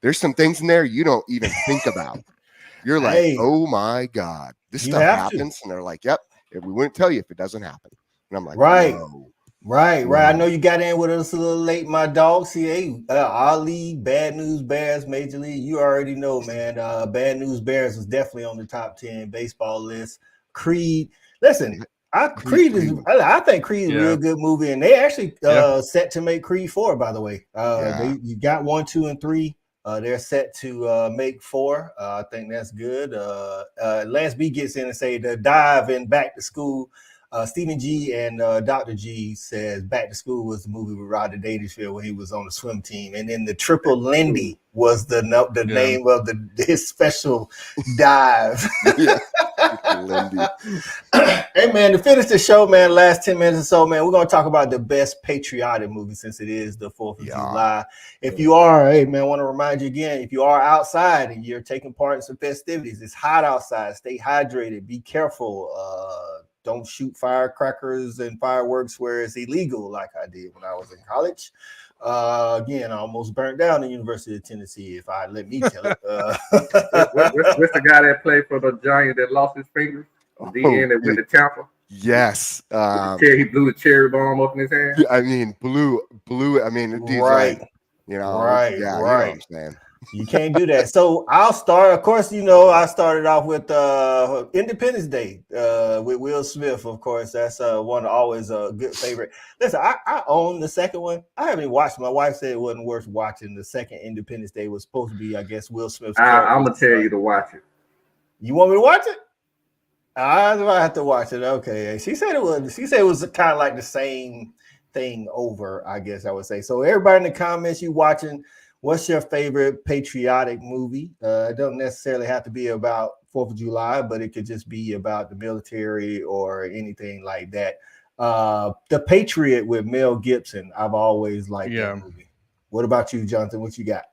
there's some things in there you don't even think about. You're like, oh my God, this stuff happens, and they're like, yep, we wouldn't tell you if it doesn't happen. And I'm like, right. No. Right. I know you got in with us a little late, my dog. See, Ali, Bad News Bears, Major League. You already know, man. Bad News Bears was definitely on the top 10 baseball list. Creed. Listen, I think Creed is a real good movie, and they actually set to make Creed 4. By the way, you got 1, 2, and 3 They're set to make 4. I think that's good. Lance B gets in and say the dive in Back to School. Stephen G and Dr. G says Back to School was the movie with Rodney Dangerfield when he was on the swim team, and then the Triple Lindy was the name of his special dive. Hey man, to finish the show, man, last 10 minutes or so, man, we're gonna talk about the best patriotic movie since it is the 4th of July. If you are, hey man, I want to remind you again, if you are outside and you're taking part in some festivities, it's hot outside. Stay hydrated. Be careful. Don't shoot firecrackers and fireworks where it's illegal, like I did when I was in college. Again, I almost burnt down the University of Tennessee, if I let me tell it. What's the guy that played for the Giants that lost his fingers? The end that went to Tampa. Yes. He blew the cherry bomb up in his hand. I mean, blew. I mean, right. Like, you know, right. You know what I'm saying. You can't do that. So I'll start. Of course, you know, I started off with Independence Day with Will Smith. Of course, that's one always a good favorite. Listen, I own the second one. I haven't watched. My wife said it wasn't worth watching. The second Independence Day was supposed to be, I guess, Will Smith's. I'm gonna tell you to watch it. You want me to watch it? I have to watch it. Okay. She said it was. She said it was kind of like the same thing over, I guess I would say. So everybody in the comments, you watching. What's your favorite patriotic movie? It don't necessarily have to be about 4th of July, but it could just be about the military or anything like that. The Patriot with Mel Gibson, I've always liked that movie. What about you, Jonathan? What you got?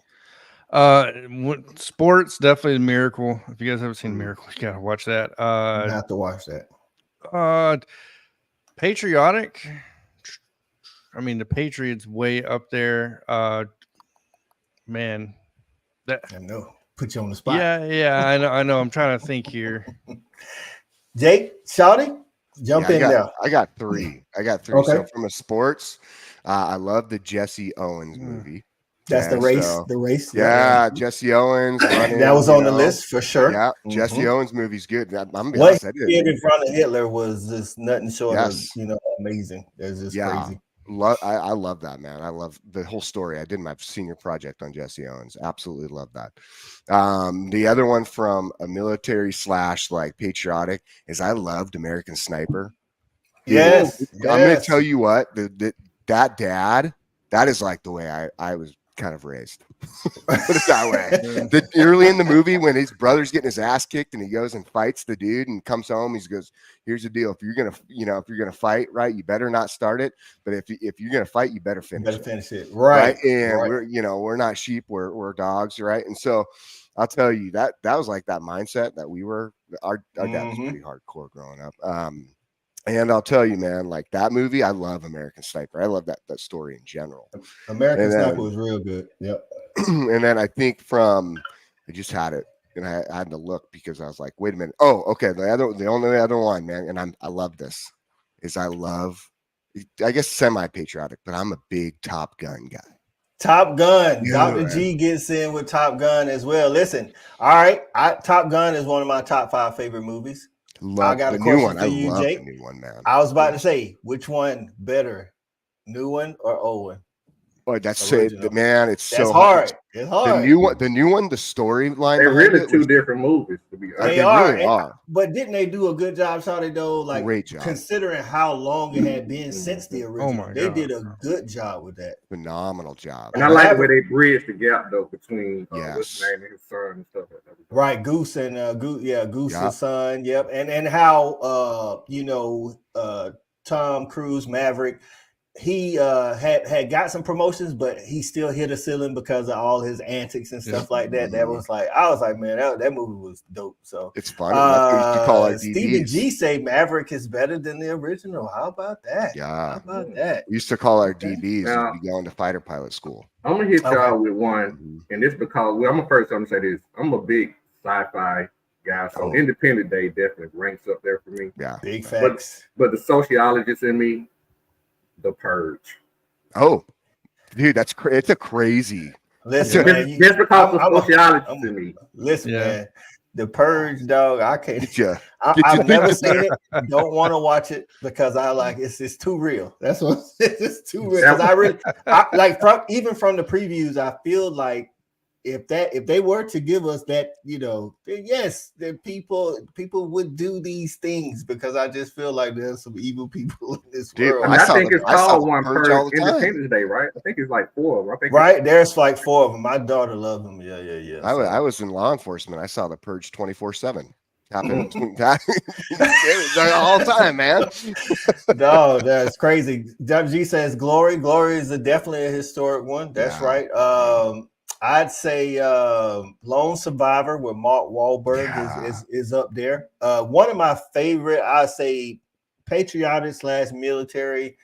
Sports, definitely Miracle. If you guys haven't seen Miracle, you gotta watch that. I have to watch that. Patriotic. I mean, the Patriots way up there. Man, I know. Put you on the spot. Yeah, I know. I'm trying to think here. Jake, Shawty, jump in there. I got 3. Okay. So from a sports, I love the Jesse Owens movie. That's the race. Yeah, Jesse Owens. That was on the list for sure. Yeah, Jesse Owens movie's good. What he did in front of Hitler was just nothing short of amazing. It's just crazy. I love that, man. I love the whole story. I did my senior project on Jesse Owens. Absolutely love that. The other one from a military / like patriotic is I loved American Sniper. Yes. I'm going to tell you what, that dad, that is like the way I was kind of raised. Put it that way. Early in the movie when his brother's getting his ass kicked and he goes and fights the dude and comes home, he goes, here's the deal. If you're gonna fight, right, you better not start it. But if you're gonna fight, you better finish it. Right. And we're not sheep, we're dogs, right? And so I'll tell you that was like that mindset that we were. Our dad was pretty hardcore growing up. And I'll tell you, man, like that movie, I love American Sniper. I love that story in general. American Sniper was real good. Yep. And then I think I just had it, and I had to look because I was like, wait a minute. Oh, okay. The only other one, man, and I love this, is I guess semi-patriotic, but I'm a big Top Gun guy. Top Gun. Yeah, Dr. G gets in with Top Gun as well. Listen, all right. Top Gun is one of my top 5 favorite movies. I got a question for you, Jake. The new one, man. I was about to say, which one better, new one or old one? Boy, that's man. That's so hard. It's hard. The new one, the storyline. They're really 2 different movies. To be honest. They are. But didn't they do a good job, Shawty, though? Like, great job. Considering how long it had been since the original. They did a good job with that. Phenomenal job. And I like the way they bridged the gap though between what's his name and his son and stuff like that. Right, Goose and Goose's son. Yep, and how Tom Cruise, Maverick. He had got some promotions, but he still hit a ceiling because of all his antics and stuff like that. That was like, I was like, man, that movie was dope. So it's fun. You call our Stevie G say Maverick is better than the original. How about that? Yeah. How about that? We used to call our DBs and be going to fighter pilot school. I'm gonna hit y'all with one, and this because I'm gonna say this. I'm a big sci-fi guy, so Independence Day definitely ranks up there for me. Yeah, big facts. But the sociologist in me. The Purge. Oh, dude, it's a crazy. Listen, man, just because of sociology to me. Listen, man, The Purge, dog. I can't. I've never seen it. Don't want to watch it because I like it's too real. That's what it's too real. Because even from the previews, I feel like if they were to give us that, then yes, then people would do these things, because I just feel like there's some evil people in this world. I mean, I think it's called one per Independence Day, right? I think it's like 4 of them. I think right, there's like 4 of them. My daughter loves them. Yeah. I was in law enforcement. I saw The Purge 24/7. Happened all the time, man. No, that's crazy. G says Glory is definitely a historic one. That's right. I'd say Lone Survivor with Mark Wahlberg is up there. One of my favorite, I'd say, patriotic / military,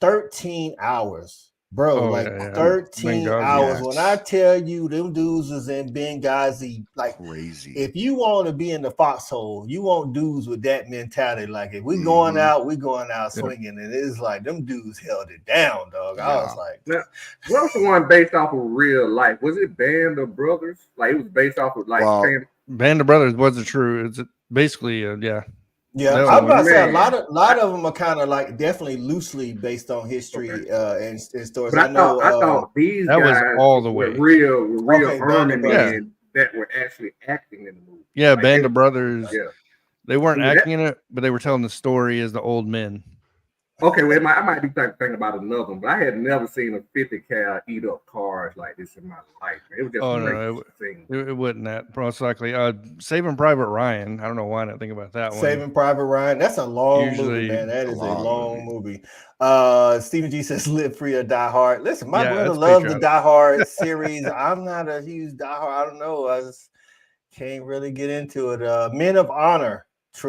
13 Hours. Bro, 13 hours. Yes. When I tell you them dudes was in Benghazi, like crazy. If you want to be in the foxhole, you want dudes with that mentality. Like, if we going out, we going out swinging. And it's like them dudes held it down, dog. I was like, now, what was the one based off of real life? Was it Band of Brothers? Like, it was based off of Band of Brothers wasn't true. It's basically Yeah, I'm about to say a lot of them are kind of like definitely loosely based on history and stories. But I thought these guys was all the way real army men that were actually acting in the movie. Yeah, like Band of Brothers. Yeah, they weren't acting in it, but they were telling the story as the old men. Okay, well, I might be thinking about another one, but I had never seen a 50 cal eat up cars like this in my life. It was just it wasn't that most likely. Saving Private Ryan. I don't know why I didn't think about that one. Saving Private Ryan. That's a long movie, man. That is a long movie. Stephen G says Live Free or Die Hard. Listen, my brother loves the Die Hard series. I'm not a huge Die Hard. I don't know. I just can't really get into it. Men of Honor.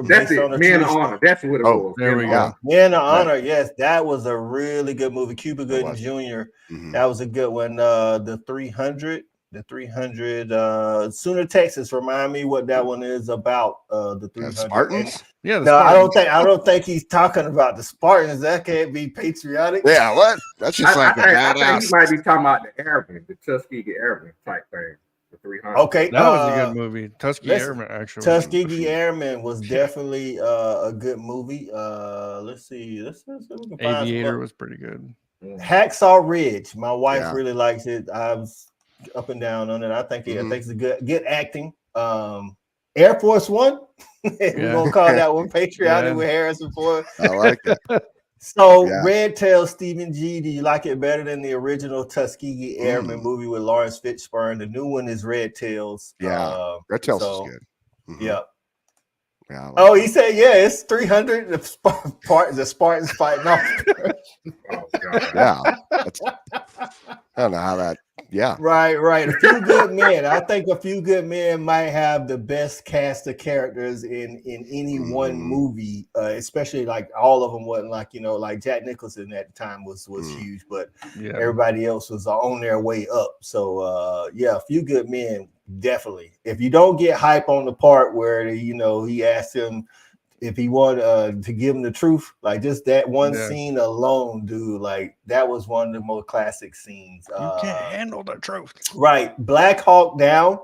That's it. Men of Honor. That's what it was. There we go. Men of Honor. Yes, that was a really good movie. Cuba Gooding Jr. That was a good one. The 300. Sooner, Texas. Remind me what that one is about. The 300 Spartans. Yeah. No, I don't think he's talking about the Spartans. That can't be patriotic. Yeah. What? That's just like a badass. I think he might be talking about the Airmen, the Tuskegee Airmen type thing. 300. Okay, that was a good movie. Tuskegee Airmen, actually. Tuskegee Airmen was definitely a good movie. Let's see. Aviator was pretty good. Hacksaw Ridge. My wife really likes it. I was up and down on it. I think it's a good acting. Air Force One. We're gonna call that one patriotic with Harrison Ford. I like it. So, Red Tail, Stephen G, do you like it better than the original Tuskegee Airmen movie with Lawrence Fishburne? The new one is Red Tails. Yeah, Red Tails is good. Yeah. He said, it's 300. The Spartans fighting off. I don't know how that. Yeah. Right. A Few Good Men. I think A Few Good Men might have the best cast of characters in any one movie, especially like all of them wasn't like, like Jack Nicholson at the time was huge, but everybody else was on their way up. So, A Few Good Men, definitely. If you don't get hype on the part where, he asked him if he wanted to give him the truth, like just that one scene alone, dude, like that was one of the most classic scenes. You can't handle the truth. Right. Black Hawk Down.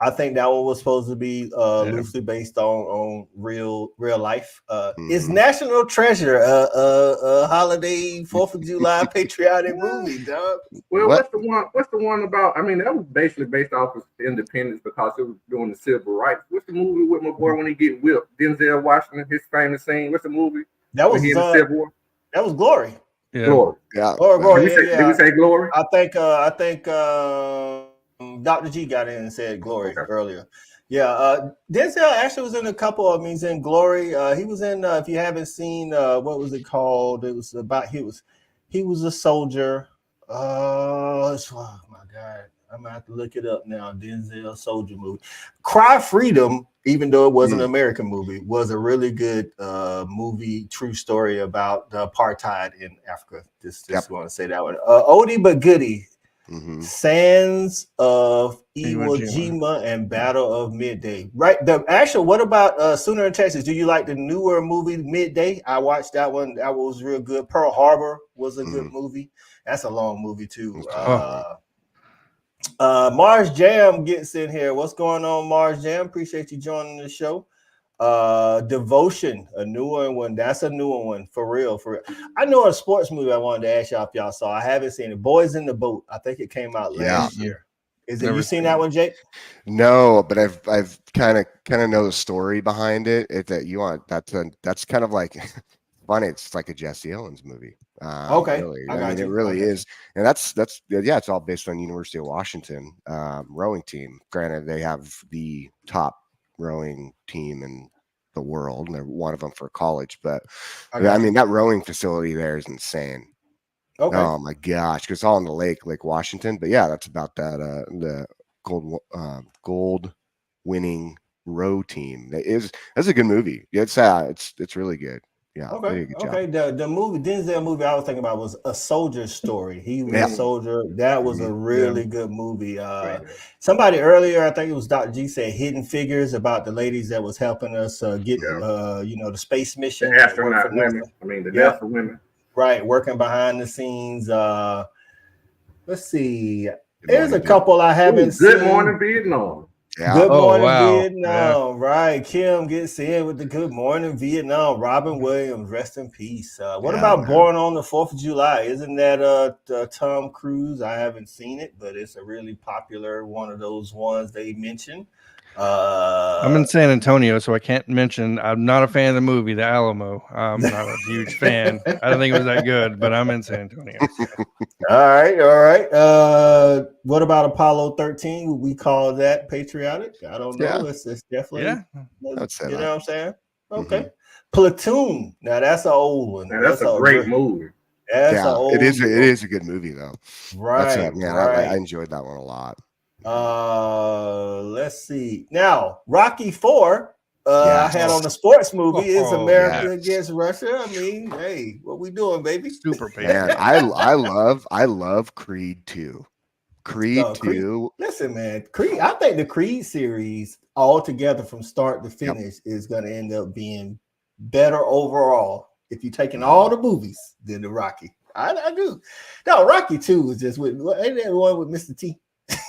I think that one was supposed to be loosely based on real life. It's National Treasure, a holiday 4th of July patriotic movie, dog. Well, what's the one about? I mean, that was basically based off of Independence because it was doing the civil rights. What's the movie with my boy when he get whipped? Denzel Washington, his famous scene. What's the movie? That was in the Civil War. That was Glory. Yeah. Glory. Yeah. Glory. Did we say Glory? I think Dr. G got in and said Glory earlier. Yeah, Denzel actually was in a couple of them. He's in Glory. He was in if you haven't seen what was it called? It was about he was a soldier. Oh my God. I'm gonna have to look it up now. Denzel soldier movie. Cry Freedom, even though it wasn't an American movie, was a really good movie, true story about the apartheid in Africa. Just want to say that one. Oldie but goodie. Sands of Iwo Jima and Battle of Midday. Right. What about Sooner in Texas? Do you like the newer movie Midday? I watched that one. That was real good. Pearl Harbor was a good movie. That's a long movie too. Mars Jam gets in here. What's going on, Mars Jam? Appreciate you joining the show. Devotion, a newer one. That's a newer one for real. I know a sports movie I wanted to ask y'all if y'all saw. I haven't seen it. Boys in the Boat. I think it came out last year. Is it Never you seen that one, Jake? No, but I've kind of know the story behind it. That's kind of like funny. It's like a Jesse Owens movie. Okay, Really. I I mean, got it you. really is, and that's yeah. It's all based on University of Washington rowing team. Granted, they have the top rowing team in the world, and they're one of them for college. But I mean, that rowing facility there is insane. Okay. Oh my gosh, because it's all on the Lake Washington. But yeah, that's about that. The gold winning row team. That's a good movie. It's really good. Yeah. Okay. Good Okay. The movie Denzel movie I was thinking about was A Soldier's Story. He was Yeah. a soldier. That was a really Yeah. good movie. Right. Somebody earlier, I think it was Dr. G, said Hidden Figures about the ladies that was helping us get the space mission. The astronaut women. I mean the NASA women. Right, working behind the scenes. Let's see. There's a couple I haven't seen. Good Morning Vietnam. Yeah. Good Morning wow. Vietnam. Yeah. Right. Kim gets in with the Good Morning Vietnam. Robin Williams, rest in peace. What about Born on the 4th of July? Isn't that Tom Cruise? I haven't seen it, but it's a really popular one of those ones they mentioned. I'm in San Antonio, so I can't mention. I'm not a fan of the movie, The Alamo. I'm not a huge fan. I don't think it was that good, but I'm in San Antonio. All right. What about Apollo 13? Would we call that patriotic? I don't know. Yeah. It's definitely, Yeah. you know that. what I'm saying? Okay. Mm-hmm. Platoon. Now that's an old one. Now, that's a great movie. That's an old it is a good movie though. Right. I enjoyed that one a lot. Let's see. Now, Rocky 4, I had on the sports movie is America against Russia. I mean, hey, what we doing, baby? Super pain. Man, I love Creed 2. Creed 2. Listen, man, Creed. I think the Creed series altogether from start to finish is going to end up being better overall if you're taking all the movies than the Rocky. I do. No, Rocky 2 was just with ain't that one with Mr. T?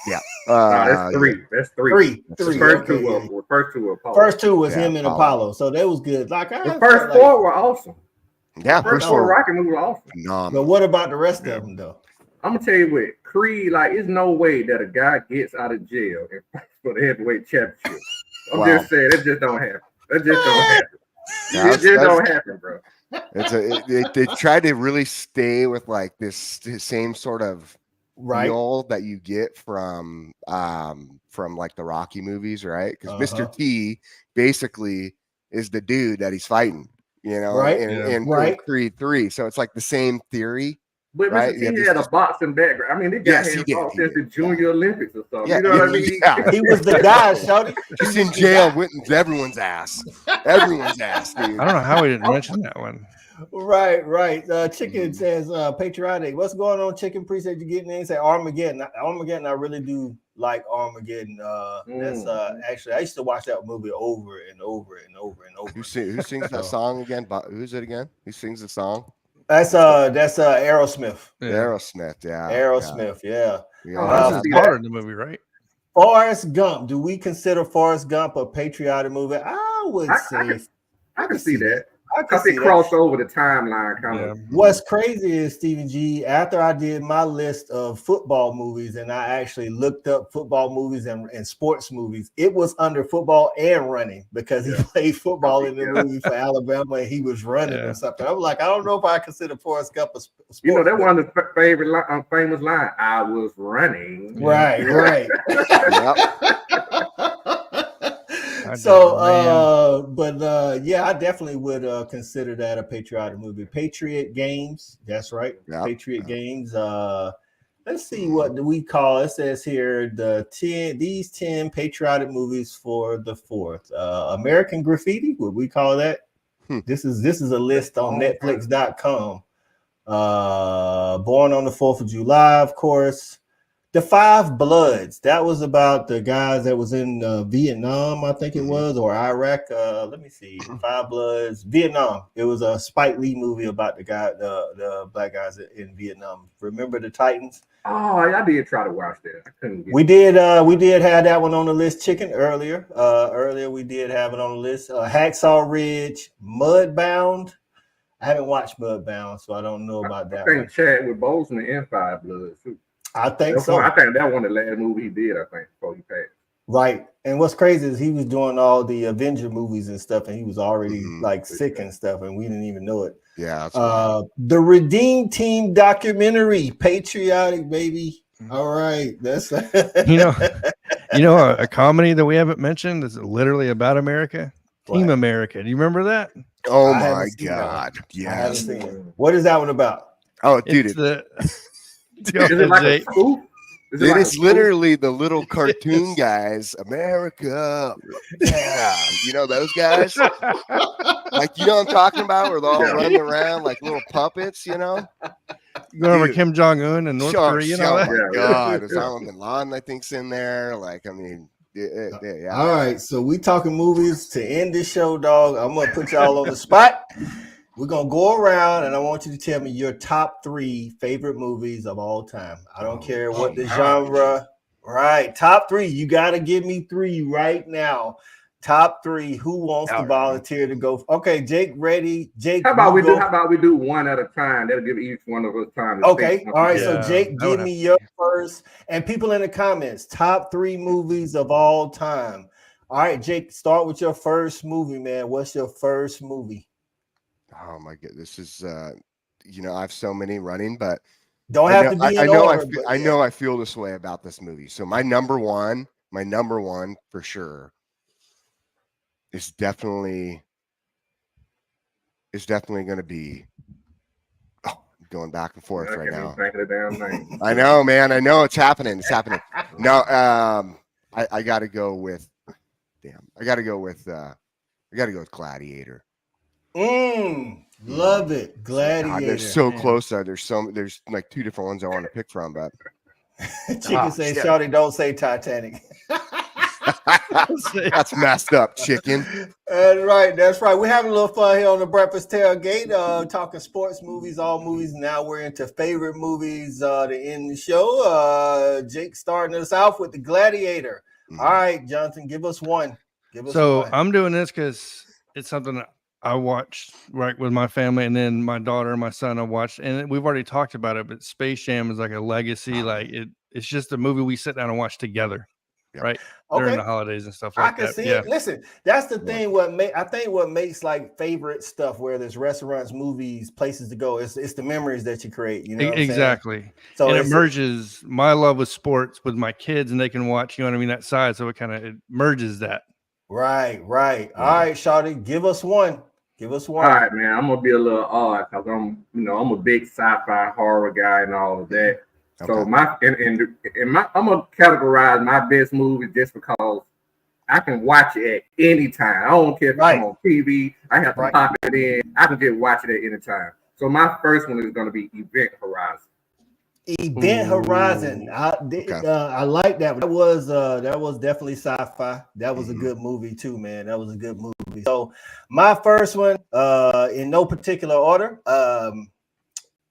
Yeah. That's three. That's three. Three. First two were Apollo. First two was him and Apollo. So that was good. Like the first four were awesome. Yeah, first four Rocky movies were awesome. But what about the rest of them though? I'm gonna tell you what, Creed, like, there's no way that a guy gets out of jail for the heavyweight championship. I'm just saying, it just don't happen. It just don't happen, bro. They tried to really stay with like this same sort of feel that you get from like the Rocky movies, right? Because Mr. T basically is the dude that he's fighting, in Creed 3. So it's like the same theory. But Mr. T had a boxing background. I mean, this guy had boxed since the Junior Olympics or something. Yeah, you know what I mean? Yeah. He was the guy, Shorty. Just in jail, whipping everyone's ass. Everyone's ass, dude. I don't know how we didn't mention that one. Right. Chicken says patriotic. What's going on, Chicken? Appreciate you getting in. Say Armageddon. I really do like Armageddon. That's actually I used to watch that movie over and over and over and over. Who sings that song again? Who's it again? Who sings the song? That's Aerosmith. Yeah. Aerosmith, yeah. Aerosmith, yeah. That's part of the movie, right? Forrest Gump. Do we consider Forrest Gump a patriotic movie? I would say I can see that. I can see crossed over the timeline kind of. What's crazy is, Stephen G, after I did my list of football movies and I actually looked up football movies and sports movies, it was under football and running because he played football in the movie for Alabama and he was running or something. I'm like, I don't know if I consider Forrest Gump a sports movie. That one of the famous line, I was running. Right. I definitely would consider that a patriotic movie. Patriot Games, that's right. Patriot Games. Let's see, what do we call it? Says here these 10 patriotic movies for the 4th. American Graffiti, would we call that? This is a list on Netflix.com. Born on the 4th of July, of course. The Five Bloods. That was about the guys that was in Vietnam, I think it was, or Iraq. Let me see. Five Bloods, Vietnam. It was a Spike Lee movie about the black guys in Vietnam. Remember the Titans? Oh, I did try to watch that. I couldn't get we did have that one on the list. Chicken earlier. Earlier we did have it on the list. Hacksaw Ridge, Mudbound. I haven't watched Mudbound, so I don't know about that. I think Chadwick Boseman and Five Bloods too. I think That's so. I think that one the last movie he did. I think before he passed. Right. And what's crazy is he was doing all the Avenger movies and stuff, and he was already like sick and stuff, and we didn't even know it. Yeah. That's the Redeem Team documentary, patriotic, baby. All right. That's you know, a comedy that we haven't mentioned is literally about America. Team America. Do you remember that? Oh my God. Yes. Yes. What is that one about? Oh, dude. It's the Is it like a spoof? It is literally the little cartoon guys, America. Yeah. You know those guys? Like, you know what I'm talking about? Where they're all running around like little puppets, you know? You remember Kim Jong-un and North Korea? Oh my God. Osama bin Laden, I think's in there. Like, I mean, yeah. All right. So we talking movies to end this show, dog. I'm going to put y'all on the spot. We're going to go around, and I want you to tell me your top 3 favorite movies of all time. I don't care what the genre. Right. Top 3. You got to give me 3 right now. Top 3. Who wants to volunteer to go? Okay, Jake, ready? Jake, how about we do one at a time? That'll give each one of us time. Okay. All right. So Jake, give me your first. And people in the comments, top 3 movies of all time. All right, Jake, start with your first movie, man. What's your first movie? Oh my God, this is you know, I have so many running, but don't have to be in order. I know I feel this way about this movie. So my number one for sure is definitely going to be. Oh, I'm going back and forth right now. I know, man. I know it's happening. It's happening. No, I got to go with. Damn, I got to go with Gladiator. Love it. Gladiator. God, they're so close. There's like 2 different ones I want to pick from, but Chicken say, "Shawty, don't say Titanic." That's messed up, chicken. That's right. We're having a little fun here on the Breakfast Tailgate, talking sports movies, all movies. Now we're into favorite movies to end the show. Jake starting us off with the Gladiator. All right, Jonathan, give us one. So I'm doing this because it's something that I watched right with my family, and then my daughter and my son I watched, and we've already talked about it. But Space Jam is like a legacy. Like it's just a movie we sit down and watch together, right? During the holidays and stuff like that. I can see it. Listen, that's the thing. I think what makes like favorite stuff, where there's restaurants, movies, places to go, it's the memories that you create. You know, exactly. So it merges my love with sports with my kids, and they can watch. You know what I mean? That side, so it merges that. Right. All right, Shawty, give us one. All right, man. I'm gonna be a little odd because I'm a big sci-fi horror guy and all of that. Okay. So I'm gonna categorize my best movies just because I can watch it at any time. I don't care if it's on TV. I have to pop it in. I can just watch it at any time. So my first one is gonna be Event Horizon. Horizon. I like that. That was definitely sci-fi. That was a good movie too, man. That was a good movie. So my first one, in no particular order,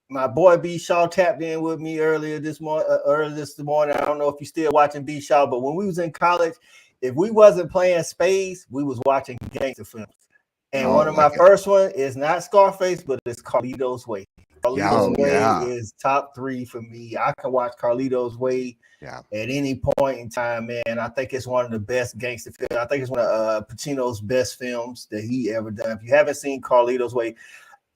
my boy B Shaw tapped in with me earlier this morning. I don't know if you're still watching B Shaw, but when we was in college, if we wasn't playing spades, we was watching gangster films. And one of my first one is not Scarface, but it's Carlito's Way. Carlito's Way is top 3 for me. I can watch Carlito's Way at any point in time, man. I think it's one of the best gangster films. I think it's one of Pacino's best films that he ever done. If you haven't seen Carlito's Way,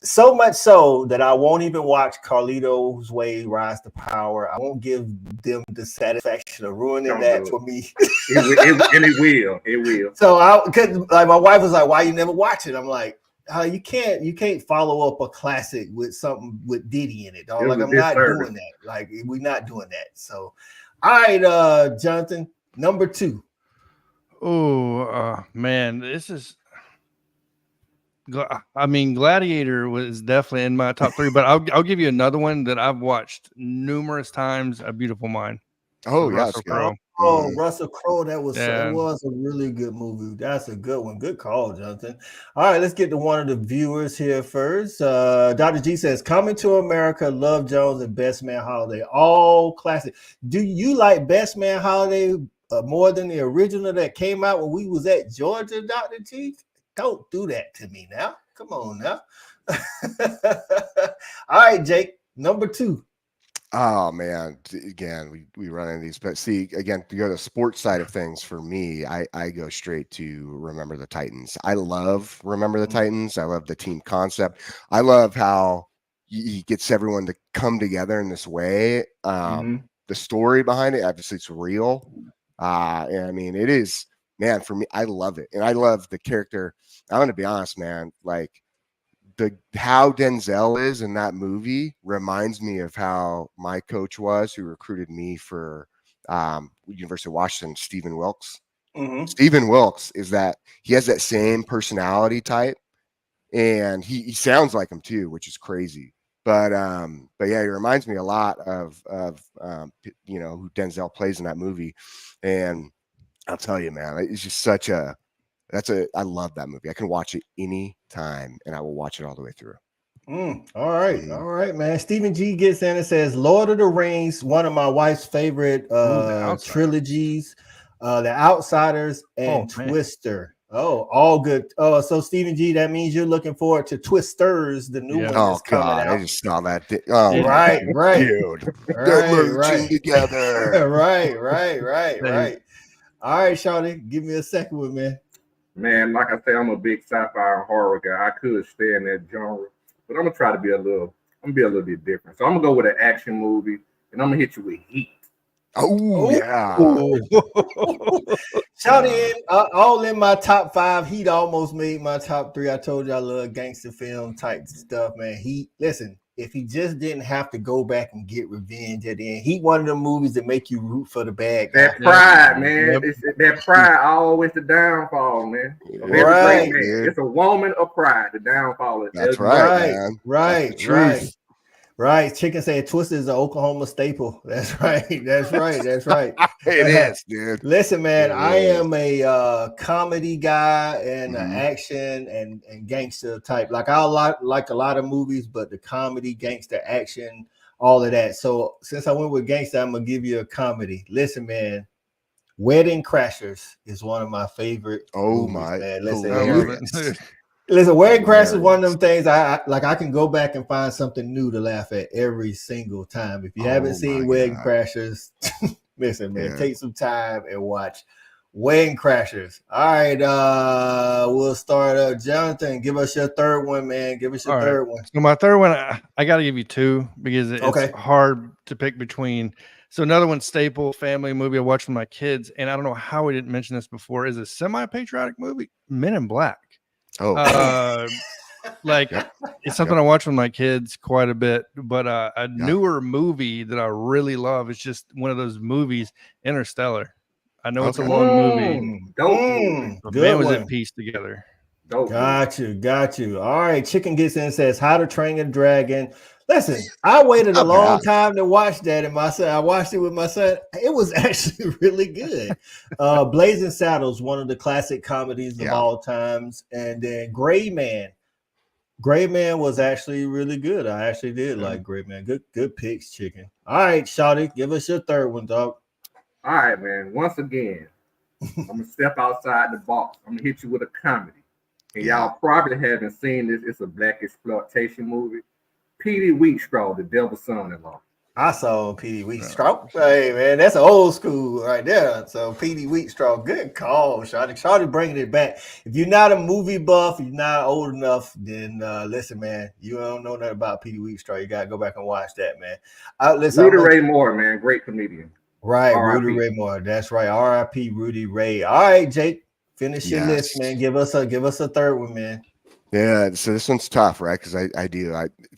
so much so that I won't even watch Carlito's Way Rise to Power. I won't give them the satisfaction of ruining that for me. It will. So because my wife was like, "Why you never watch it?" I'm like, you can't follow up a classic with something with Diddy in it, dog. Like I'm not doing that. Like we're not doing that. So, all right, Jonathan, number 2. Oh man, this is. I mean, Gladiator was definitely in my top 3, but I'll give you another one that I've watched numerous times. A Beautiful Mind. Oh, Russell Crowe. Oh, Russell Crowe. That was a really good movie. That's a good one. Good call, Jonathan. All right, let's get to one of the viewers here first. Dr. G says, "Coming to America, Love Jones, and Best Man Holiday, all classic." Do you like Best Man Holiday more than the original that came out when we was at Georgia, Dr. G? Don't do that to me now. Come on now. All right, Jake, number 2. Oh man, again, we run into these, but see, again, to go to the sports side of things, for me, I go straight to Remember the Titans. I love Remember the Titans. I love the team concept. I love how he gets everyone to come together in this way. The story behind it, obviously, it's real. And I mean, it is, man, for me, I love it, and I love the character. I'm gonna be honest, man, like. How Denzel is in that movie reminds me of how my coach was, who recruited me for University of Washington, Stephen Wilkes. Stephen Wilkes is that he has that same personality type, and he sounds like him too, which is crazy. But yeah, he reminds me a lot of who Denzel plays in that movie, and I'll tell you, man, it's just such a I love that movie. I can watch it any time, and I will watch it all the way through. All right, man. Stephen G gets in and says, "Lord of the Rings," one of my wife's favorite trilogies, The Outsiders and Twister. Oh, all good. Oh, so Stephen G, that means you're looking forward to Twisters, the new one that's coming out. I just saw that. Oh, right, dude, they're merging together. right. All right, Shawty, give me a second one, man. Man, like I say, I'm a big sci-fi and horror guy. I could stay in that genre, but I'm gonna try to be a little bit different. So I'm gonna go with an action movie, and I'm gonna hit you with Heat. Oh yeah. Shawty, all in my top 5. Heat almost made my top 3. I told you I love gangster film type stuff, man. Heat. Listen, if he just didn't have to go back and get revenge at the end, Heat one of the movies that make you root for the bad guy. That pride, man. It's that pride always the downfall, man. Right. It's a woman of pride. The downfall is that's right, man. Right. Chicken said Twister is an Oklahoma staple. That's right. It is, dude. Listen, man, I am a comedy guy and an action and gangster type. Like I like a lot of movies, but the comedy, gangster, action, all of that. So since I went with gangster, I'm gonna give you a comedy. Listen, man, Wedding Crashers is one of my favorite. Oh movies, my! man. Listen, Wedding Crashers is one of them things I can go back and find something new to laugh at every single time. If you haven't seen Wedding Crashers, listen, man, take some time and watch Wedding Crashers. All right, we'll start. Jonathan, give us your third one, man. Give us your third one. So my third one, I got to give you 2 because it's hard to pick between. So another one, staple family movie I watched with my kids, and I don't know how we didn't mention this before, is a semi-patriotic movie, Men in Black. It's something I watch with my kids quite a bit, but a newer movie that I really love is just one of those movies, Interstellar. I know it's a long movie. Dope. Man was at peace together. Dope. Got you. All right, Chicken gets in and says, How to Train a Dragon. Listen, I waited a long time to watch that, and I watched it with my son. It was actually really good. Blazing Saddles, one of the classic comedies of all times, and then Gray Man. Gray Man was actually really good. I actually did like Gray Man. Good picks, Chicken. All right, Shawty, give us your third one, dog. All right, man. Once again, I'm gonna step outside the box. I'm gonna hit you with a comedy, and y'all probably haven't seen this. It's a black exploitation movie. Petey Wheatstraw, The Devil's Son-in-Law. I saw Petey Wheatstraw. Hey, man, that's old school right there. So Petey Wheatstraw, good call, Shawty. Shawty bringing it back. If you're not a movie buff, you're not old enough, then listen, man, you don't know nothing about Petey Wheatstraw. You got to go back and watch that, man. Rudy Ray Moore, man, great comedian. Right, Rudy Ray Moore. That's right. R.I.P. Rudy Ray. All right, Jake, finish your list, man. Give us a third one, man. Yeah, so this one's tough, right? Because I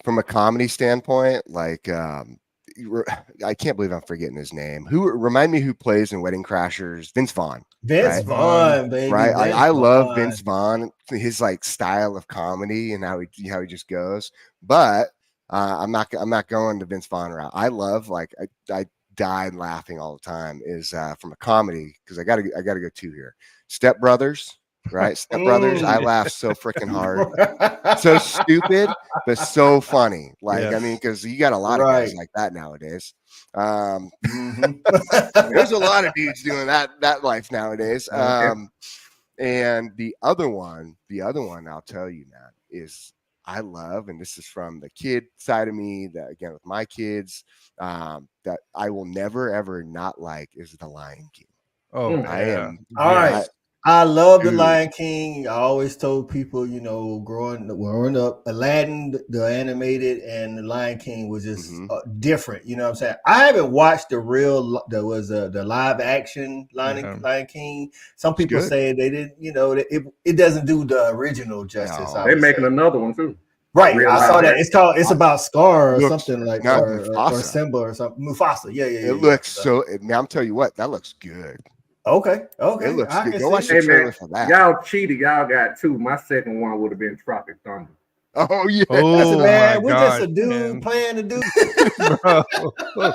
from a comedy standpoint, like I can't believe I'm forgetting his name. Remind me who plays in Wedding Crashers? Vince Vaughn. Vince Vaughn, baby. Right. I love Vince Vaughn, his like style of comedy and how he just goes. But I'm not going to Vince Vaughn route. I love I died laughing all the time is from a comedy because I gotta go 2 here. Step Brothers. Right, Step Brothers. I laughed so freaking hard, so stupid, but so funny. I mean, because you got a lot of guys like that nowadays. There's a lot of dudes doing that life nowadays. And the other one, I'll tell you, man, is I love, and this is from the kid side of me, that again with my kids, that I will never ever not like is The Lion King. Oh, I yeah. am. All Yes. right. I love The Dude. Lion King. I always told people, you know, growing up, Aladdin, the animated, and The Lion King was just different. You know what I'm saying? I haven't watched the live action Lion King. Some people say they didn't, you know, it doesn't do the original justice. No. They're making another one too. Right, Real I saw live that. It's about Scar or Looks- something like not or Mufasa. Simba or something. Mufasa, yeah. It looks so. Man, I'm telling you what, that looks good. Okay. It looks I good. can Go watch see the it. trailer for that. Y'all cheated. Y'all got two. My second one would have been Tropic Thunder. Oh yeah. Oh man, my we're gosh, just a dude man. playing the dude. Bro.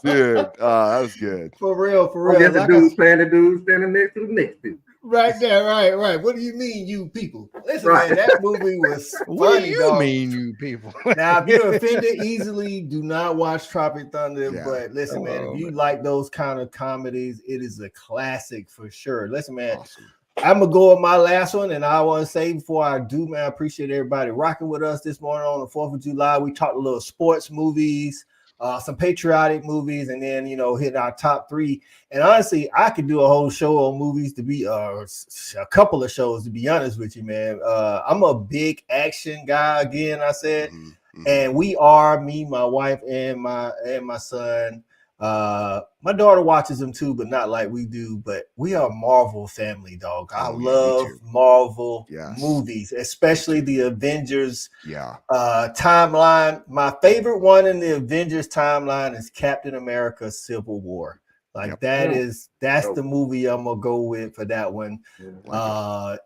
Dude, that was good. For real. I'm just a dude playing the dude standing next to the next dude. Right there, right. What do you mean, you people? Listen, Right. man, that movie was funny. What do you dog. mean, you people? Now, if you're offended easily, do not watch Tropic Thunder. Yeah. But listen, man, if you like those kind of comedies, it is a classic for sure. Listen, man, Awesome. I'm gonna go with my last one, and I want to say before I do, man, I appreciate everybody rocking with us this morning on the 4th of July. We talked a little sports movies, some patriotic movies, and then hitting our top 3. And honestly, I could do a whole show on movies to be a couple of shows to be honest with you, man. I'm a big action guy. Again, I said, and we are me, my wife, and my son. My daughter watches them too, but not like we do. But we are a Marvel family, dog. I love Marvel movies, especially the Avengers timeline. My favorite one in the Avengers timeline is Captain America: Civil War. Like that's the movie I'm gonna go with for that one.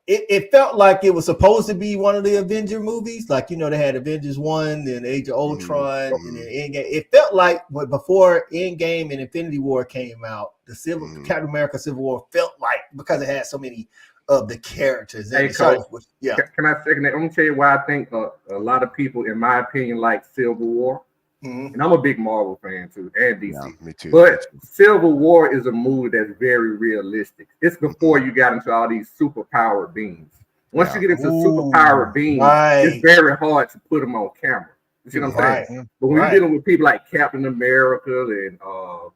It felt like it was supposed to be one of the Avenger movies, like they had Avengers 1, then Age of Ultron, and then Endgame. It felt like before Endgame and Infinity War came out, the Captain America: Civil War felt like, because it had so many of the characters. Hey, Coach, can I second that? I'm gonna tell you why I think a lot of people, in my opinion, like Civil War. And I'm a big Marvel fan too, and DC. Yeah, me too. But Civil War is a movie that's very realistic. It's before you got into all these superpowered beings. Once you get into superpowered beings, it's very hard to put them on camera. You see what I'm saying? But when you're dealing with people like Captain America and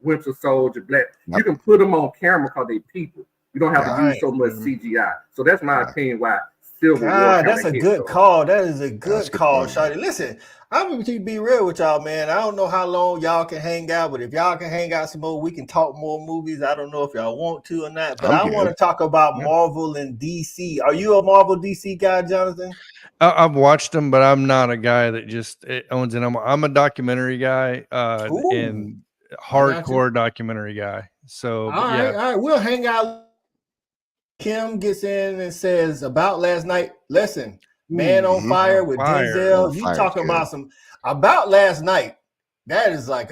Winter Soldier, Black, you can put them on camera because they people. You don't have to use so much CGI. So that's my opinion why Civil War. That's a good call. That is a good call, Shawty. Listen, I'm going to be real with y'all, man. I don't know how long y'all can hang out, but if y'all can hang out some more, we can talk more movies. I don't know if y'all want to or not, but I want to talk about Marvel and DC. Are you a Marvel DC guy, Jonathan? I've watched them, but I'm not a guy that just owns it. I'm a documentary guy and hardcore documentary guy. So all right, we'll hang out. Kim gets in and says about last night. Listen, Man on Fire with Denzel. You talking about about last night? That is like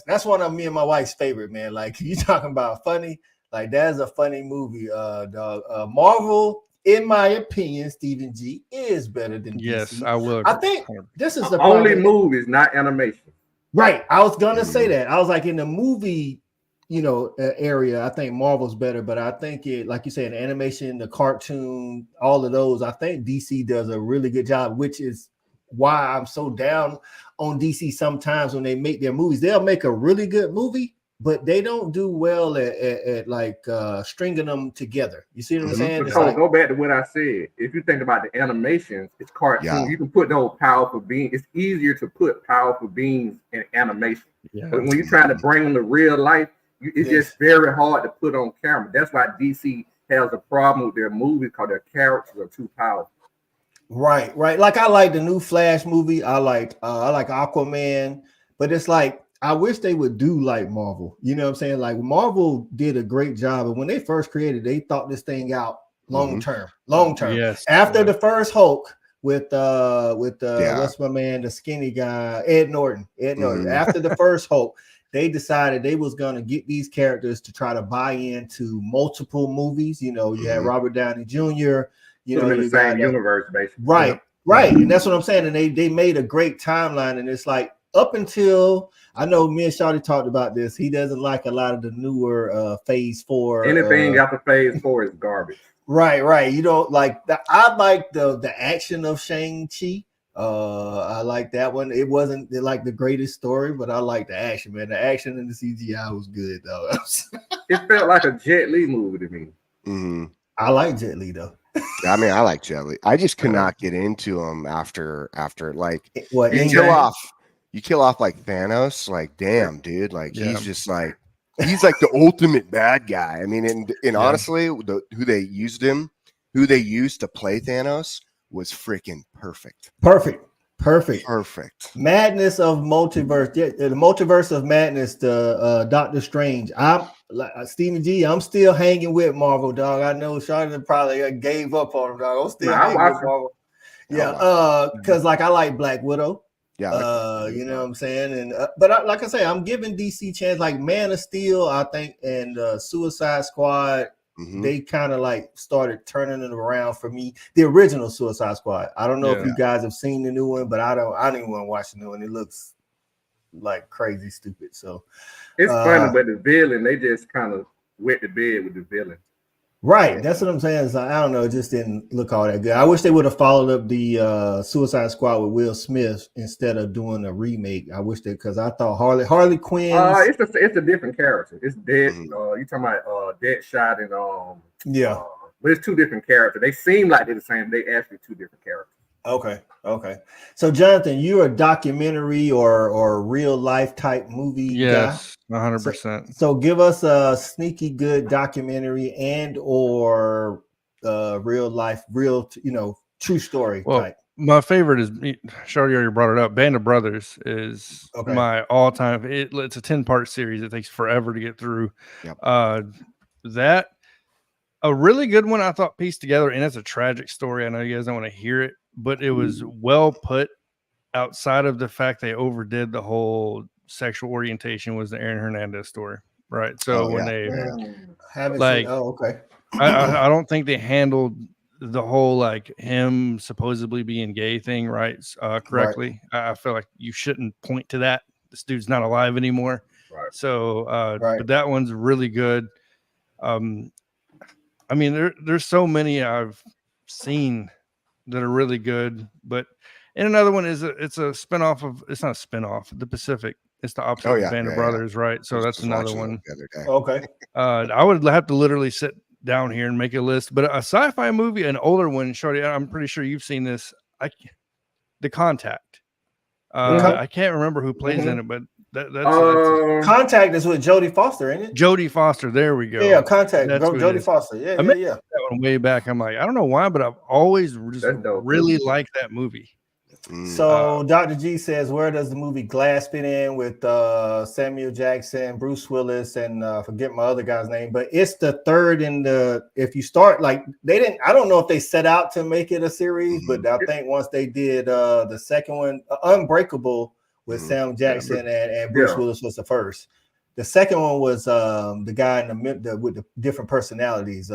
that's one of me and my wife's favorite, man. Like, you talking about funny? Like, that's a funny movie. Marvel, in my opinion, Stephen G, is better than DC. Yes, I will. I think this is the only movies, not animation. Right. I was gonna say that. I was like, in the movie area, I think Marvel's better, but I think it, like you said, the animation, the cartoon, all of those, I think DC does a really good job, which is why I'm so down on DC sometimes when they make their movies. They'll make a really good movie, but they don't do well at like stringing them together. You see what I'm saying? Go back to what I said. If you think about the animations, it's cartoon. You can put those powerful beings. It's easier to put powerful beings in animation. But when you're trying to bring them to real life, it's just very hard to put on camera. That's why DC has a problem with their movies, because their characters are too powerful. Right. Like, I like the new Flash movie. I like Aquaman, but it's like, I wish they would do like Marvel. You know what I'm saying? Like, Marvel did a great job, and when they first created, they thought this thing out long term. Yes. After the first Hulk with what's my man, the skinny guy, Ed Norton. After the first Hulk, they decided they was going to get these characters to try to buy into multiple movies. You had Robert Downey Jr., you got universe, basically. Right. And that's what I'm saying. And they made a great timeline. And it's like, up until I know me and Shawty talked about this. He doesn't like a lot of the newer Phase 4. Anything after Phase 4 is garbage. Right. You don't like that. I like the action of Shang-Chi. I like that one. It wasn't like the greatest story, but I like the action, man. The action and the CGI was good, though. It felt like a Jet Li movie to me. Mm-hmm. I like Jet Li, though. I mean, I like Jet Li. I just could not get into him after like what you kill off like Thanos. Like, damn, dude. Like he's just like he's like the ultimate bad guy. I mean, and honestly, who they used to play Thanos was freaking perfect. Madness of multiverse. Yeah, the multiverse of madness. The Doctor Strange. I'm like Stephen G. I'm still hanging with Marvel, dog. I know Charlotte probably gave up on him, dog. I'm still hanging with Marvel. Yeah, because like I like Black Widow. Yeah, you know what I'm saying, and but like I say, I'm giving DC chance. Like Man of Steel, I think, and Suicide Squad. Mm-hmm. They kind of like started turning it around for me. The original Suicide Squad. I don't know if you guys have seen the new one, but I don't even want to watch the new one. It looks like crazy stupid. So it's funny, but the villain, they just kind of wet the bed with the villain. Right. That's what I'm saying. So, I don't know. It just didn't look all that good. I wish they would have followed up the Suicide Squad with Will Smith instead of doing a remake. I wish because I thought Harley Quinn. It's a different character. It's Dead. You talking about Deadshot and but it's two different characters. They seem like they're the same. They actually two different characters. Okay. So, Jonathan, you're a documentary or real life type movie guy? 100%. So give us a sneaky good documentary and or real life, true story type. My favorite is, Shawty already brought it up, Band of Brothers is my all-time. It's a 10-part series. It takes forever to get through. Yep. That, a really good one I thought pieced together, and it's a tragic story. I know you guys don't want to hear it, but it was well put outside of the fact they overdid the whole sexual orientation was the Aaron Hernandez story. Right. So I don't think they handled the whole, like him supposedly being gay thing. Right. Correctly. Right. I feel like you shouldn't point to that. This dude's not alive anymore. Right. So, but that one's really good. I mean, there's so many I've seen that are really good, and another one is it's a spinoff of, it's not a spinoff, The Pacific. It's the opposite of Band of Brothers, right? So that's another one. Okay. I would have to literally sit down here and make a list, but a sci-fi movie, an older one, Shorty, I'm pretty sure you've seen this. The Contact. I can't remember who plays in it, but that's Contact is with Jodie Foster, ain't it? Jodie Foster. There we go. Yeah, Contact. Jodie Foster. Yeah. That one way back. I'm like, I don't know why, but I've always just really liked that movie. So Dr. G says, where does the movie Glass fit in with Samuel Jackson, Bruce Willis, and forget my other guy's name, but it's the third in the, if you start like I don't know if they set out to make it a series, but I think once they did the second one, Unbreakable with Sam Jackson and Bruce Willis was the first. The second one was the guy in with the different personalities.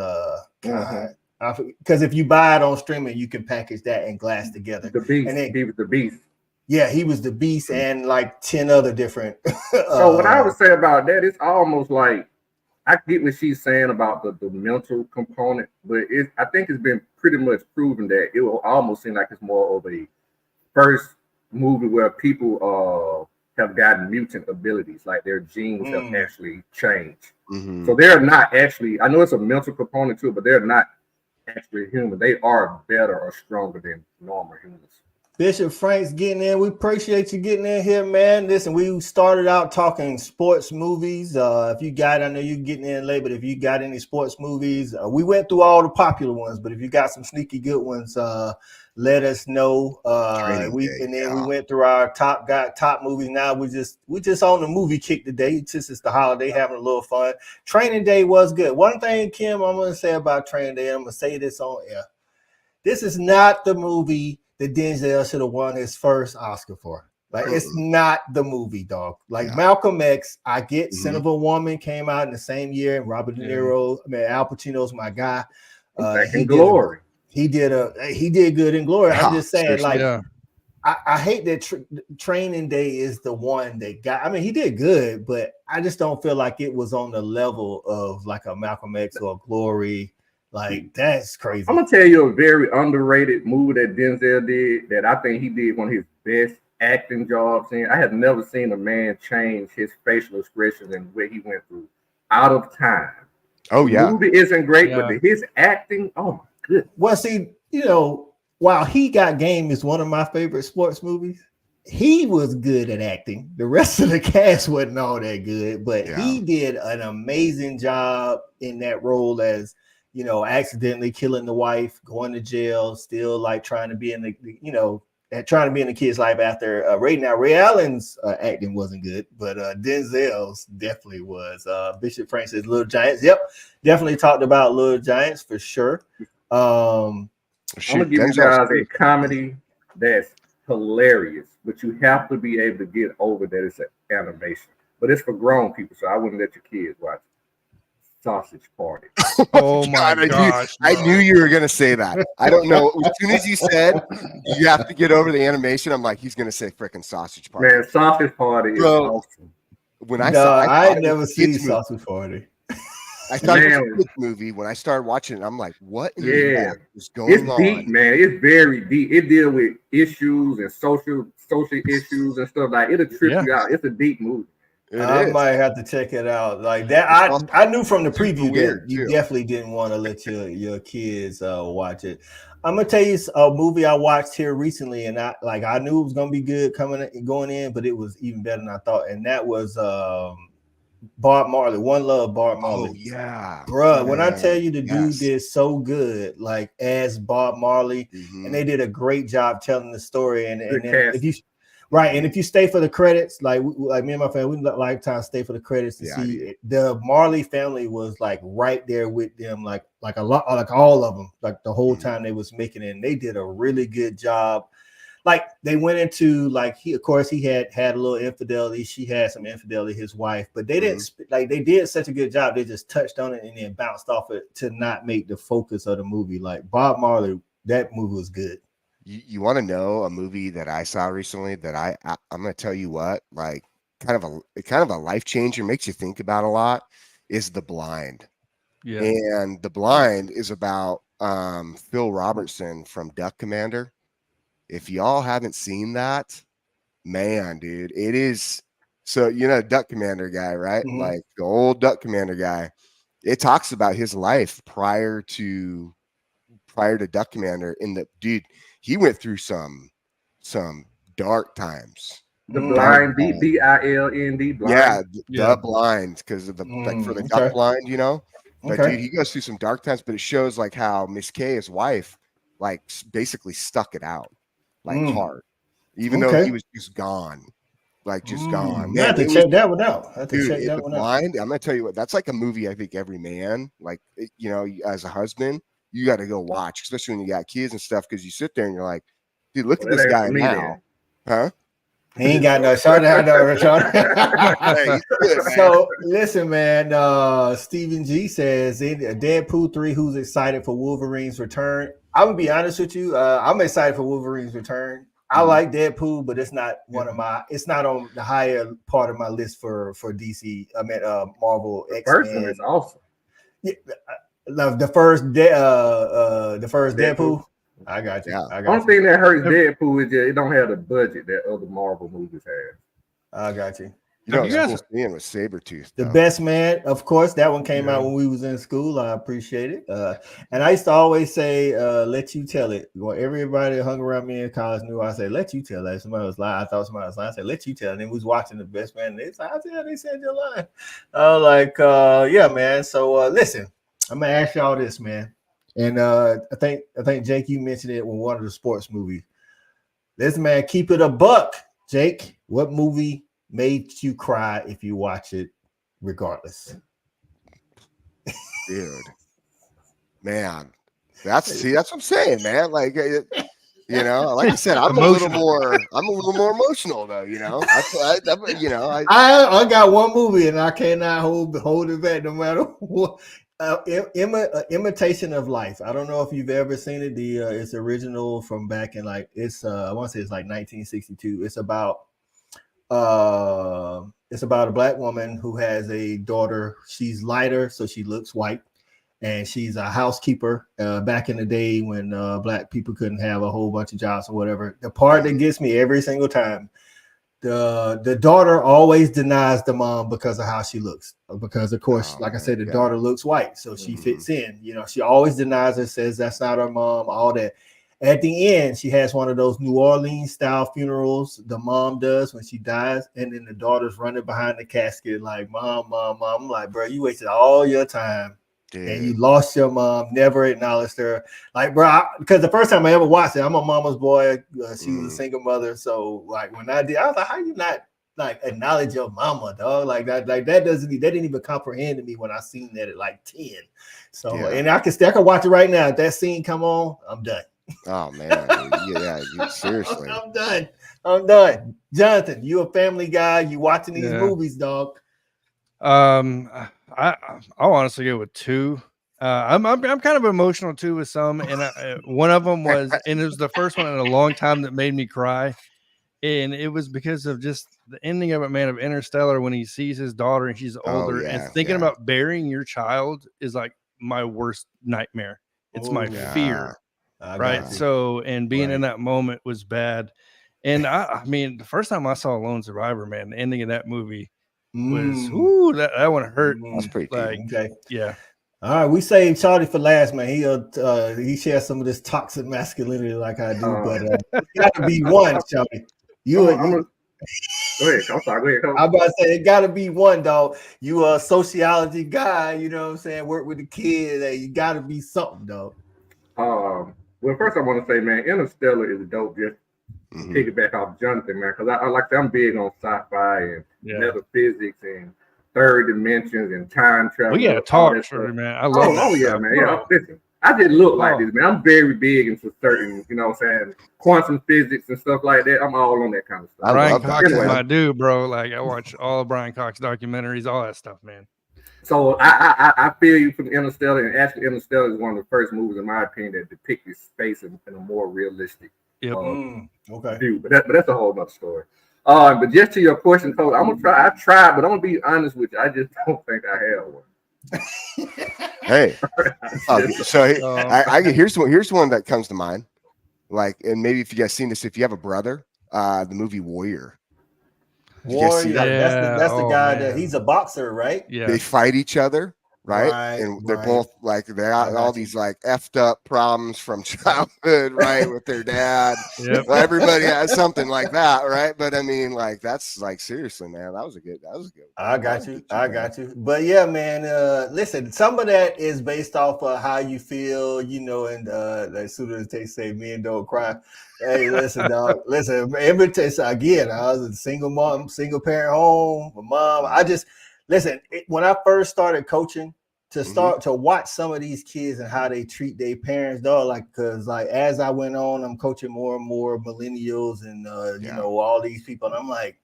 Because if you buy it on streaming, you can package that and Glass together. The Beast. And he was the Beast. Yeah, he was the Beast and like 10 other different. So what I would say about that, it's almost like, I get what she's saying about the mental component, but I think it's been pretty much proven that it will almost seem like it's more of a first movie where people have gotten mutant abilities, like their genes have actually changed. Mm-hmm. So they're not actually, I know it's a mental component too, but they're not actually human. They are better or stronger than normal humans. Bishop Frank's getting in. We appreciate you getting in here, man. Listen, we started out talking sports movies. If you got, I know you're getting in late, but if you got any sports movies, we went through all the popular ones, but if you got some sneaky good ones, let us know. We went through our top movies. Now we just on the movie kick today. It's the holiday, having a little fun. Training Day was good. One thing, Kim, I'm gonna say about Training Day, I'm gonna say this on air. This is not the movie that Denzel should have won his first Oscar for. Like, it's not the movie, dog. Like Malcolm X, I get Sin of a Woman came out in the same year, and Robert De Niro, Al Pacino's my guy. Glory. He did good in Glory. I'm just saying, I hate that Training Day is the one that got. I mean, he did good, but I just don't feel like it was on the level of like a Malcolm X or a Glory. Like that's crazy. I'm gonna tell you a very underrated movie that Denzel did that I think he did one of his best acting jobs in. I have never seen a man change his facial expressions and what he went through. Out of Time. Oh yeah, the movie isn't great, but his acting, oh my goodness. Well, see, while He Got Game is one of my favorite sports movies, he was good at acting. The rest of the cast wasn't all that good, but he did an amazing job in that role as, accidentally killing the wife, going to jail, still like trying to be in trying to be in the kid's life after Ray. Now, Ray Allen's acting wasn't good, but Denzel's definitely was. Bishop Frank says Little Giants. Yep, definitely talked about Little Giants for sure. I'm gonna give you guys a comedy that's hilarious, but you have to be able to get over that it's an animation. But it's for grown people, so I wouldn't let your kids watch it. Sausage Party. Oh my gosh! I knew you were gonna say that. I don't know. As soon as you said you have to get over the animation, I'm like, he's gonna say freaking Sausage Party. Man, Sausage Party is awesome. When I never seen Sausage Party. I thought it was a kids movie. When I started watching it, I'm like, what in the heck is going on? It's deep, man. It's very deep. It deals with issues and social issues and stuff. Like it'll trip you out. It's a deep movie. I might have to check it out. Like that, I knew from the preview that you definitely didn't want to let your kids watch it. I'm gonna tell you a movie I watched here recently, and I knew it was gonna be good going in, but it was even better than I thought, and that was Bob Marley. One Love, Bob Marley. Oh yeah, bruh. When I tell you the dude did so good, like as Bob Marley, and they did a great job telling the story. And if you and if you stay for the credits, like me and my family, we lifetime stay for the credits to see it. The Marley family was like right there with them, like a lot, like all of them, like the whole time they was making it. And they did a really good job. Like they went into he had a little infidelity. She had some infidelity, his wife, but they didn't they did such a good job. They just touched on it and then bounced off it to not make the focus of the movie. Like Bob Marley, that movie was good. You want to know a movie that I saw recently that I'm going to tell you what, like kind of a life changer, makes you think about a lot, is The Blind. Yeah. And The Blind is about Phil Robertson from Duck Commander. If y'all haven't seen that, man, dude, it is. So, Duck Commander guy, right? Mm-hmm. Like the old Duck Commander guy. It talks about his life prior to Duck Commander. Dude, he went through some dark times. The Blind, BILND, blind. Yeah, The Blind, because of for the duck blind, But dude, he goes through some dark times. But it shows like how Miss Kay, his wife, like basically stuck it out, like hard, even though he was just gone, gone. I have to check that one out. Blind, I'm gonna tell you what, that's like a movie I think every man, as a husband, you got to go watch, especially when you got kids and stuff, because you sit there and you're like, dude, look at this guy now. Huh? He ain't got no shot. So listen, man. Stephen G says Deadpool 3, who's excited for Wolverine's return? I'm gonna be honest with you. I'm excited for Wolverine's return. I like Deadpool, but it's not it's not on the higher part of my list for DC. I mean Marvel X-Men. First one is awesome. Yeah. The first Deadpool. I got you. Yeah. One thing that hurts Deadpool is it don't have the budget that other Marvel movies have. I got you. You guys seeing with Sabretooth. The Best Man, of course, that one came out when we was in school. I appreciate it. And I used to always say, let you tell it. Well, everybody that hung around me in college knew I said, let you tell it. Somebody was lying. I thought somebody was lying. I said, let you tell it. And then we was watching The Best Man. And they said, they said you're lying. I was like, yeah, man. So listen. I'm gonna ask y'all this, man, and I think Jake, you mentioned it with one of the sports movies. Listen, man, keep it a buck, Jake. What movie made you cry if you watch it, regardless? Dude, man, that's what I'm saying, man. Like, like I said, I'm a little more emotional though. I got one movie and I cannot hold it back no matter what. Imitation of Life. I don't know if you've ever seen it. It's original from back in like I want to say it's like 1962. It's about a black woman who has a daughter. She's lighter, so she looks white, and she's a housekeeper. Back in the day when black people couldn't have a whole bunch of jobs or whatever. The part that gets me every single time. The daughter always denies the mom because of how she looks. Because of course, like I said, the daughter looks white, so she fits in. You know, she always denies her, says that's not her mom, all that. At the end, she has one of those New Orleans style funerals the mom does when she dies, and then the daughter's running behind the casket like, mom, mom, mom. I'm like, bro, you wasted all your time. Dude. And you lost your mom, never acknowledged her. Like, bro, because the first time I ever watched it, I'm a mama's boy. She was a single mother. So, like, when I did, I was like, how you not, like, acknowledge your mama, dog? Like, that didn't even comprehend to me when I seen that at, like, 10. So, and I can watch it right now. If that scene come on, I'm done. Oh, man. Seriously. I'm done. Jonathan, you a family guy. You watching these movies, dog. I'll honestly go with 2. I'm kind of emotional too with some, and one of them was, and it was the first one in a long time that made me cry, and it was because of just the ending of it, man, of Interstellar, when he sees his daughter and she's older, and thinking about burying your child is like my worst nightmare. It's my fear, right? So, and being in that moment was bad, and I mean, the first time I saw Lone Survivor, man, the ending of that movie was that one hurt. That's pretty like cool. Okay. Yeah. All right, we saved Charlie for last, man. He shares some of this toxic masculinity like I do, but it gotta be one, Charlie. Go ahead. I'm sorry. Go ahead. I'm about to say it gotta be one, dog. You a sociology guy, you know what I'm saying? Work with the kids. Hey, you gotta be something, dog. Well, first I want to say, man, Interstellar is dope. Just piggyback off Jonathan, man, because I like I'm big on sci-fi and metaphysics and third dimensions and time travel. We gotta talk, man. I love man. Yeah, listen, I just look like this, man. I'm very big into certain, you know what I'm saying, quantum physics and stuff like that. I'm all on that kind of stuff. Brian Cox is my dude, bro. Like, I watch all Brian Cox documentaries, all that stuff, man. So I feel you from Interstellar, and actually Interstellar is one of the first movies, in my opinion, that depicted space in a more realistic view. But that's a whole nother story. But just to your question, Coach, I'm gonna try. I tried, but I'm gonna be honest with you. I just don't think I have one. Hey, here's one that comes to mind. Like, and maybe if you guys seen this, if you have a brother, the movie Warrior. Warrior, that's the guy that he's a boxer, right? Yeah, they fight each other. Right. And they're both like, they got all these like effed up problems from childhood, right? With their dad. Everybody has something like that, right? But I mean, like, that's like, seriously, man, that was a good I got you. But yeah, man, listen, some of that is based off of how you feel, you know, and as soon as they say men don't cry. Hey, listen, dog. Listen, again, I was a single parent home, my mom. Listen, when I first started coaching, to watch some of these kids and how they treat their parents, dog, like, because like as I went on, I'm coaching more and more millennials and you know, all these people, and I'm like,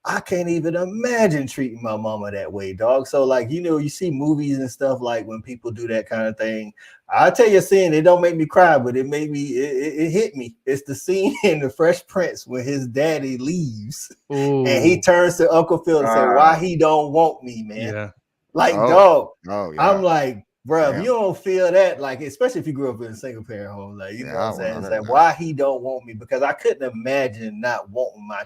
I can't even imagine treating my mama that way, dog. So like, you know, you see movies and stuff like when people do that kind of thing. I'll tell you a scene, it don't make me cry, but it made me, it hit me. It's the scene in The Fresh Prince when his daddy leaves and he turns to Uncle Phil and says, why he don't want me, man? Yeah. Like, dog. I'm like, bro, if you don't feel that, like, especially if you grew up in a single parent home, like, you know what I'm saying? It's like, why he don't want me? Because I couldn't imagine not wanting my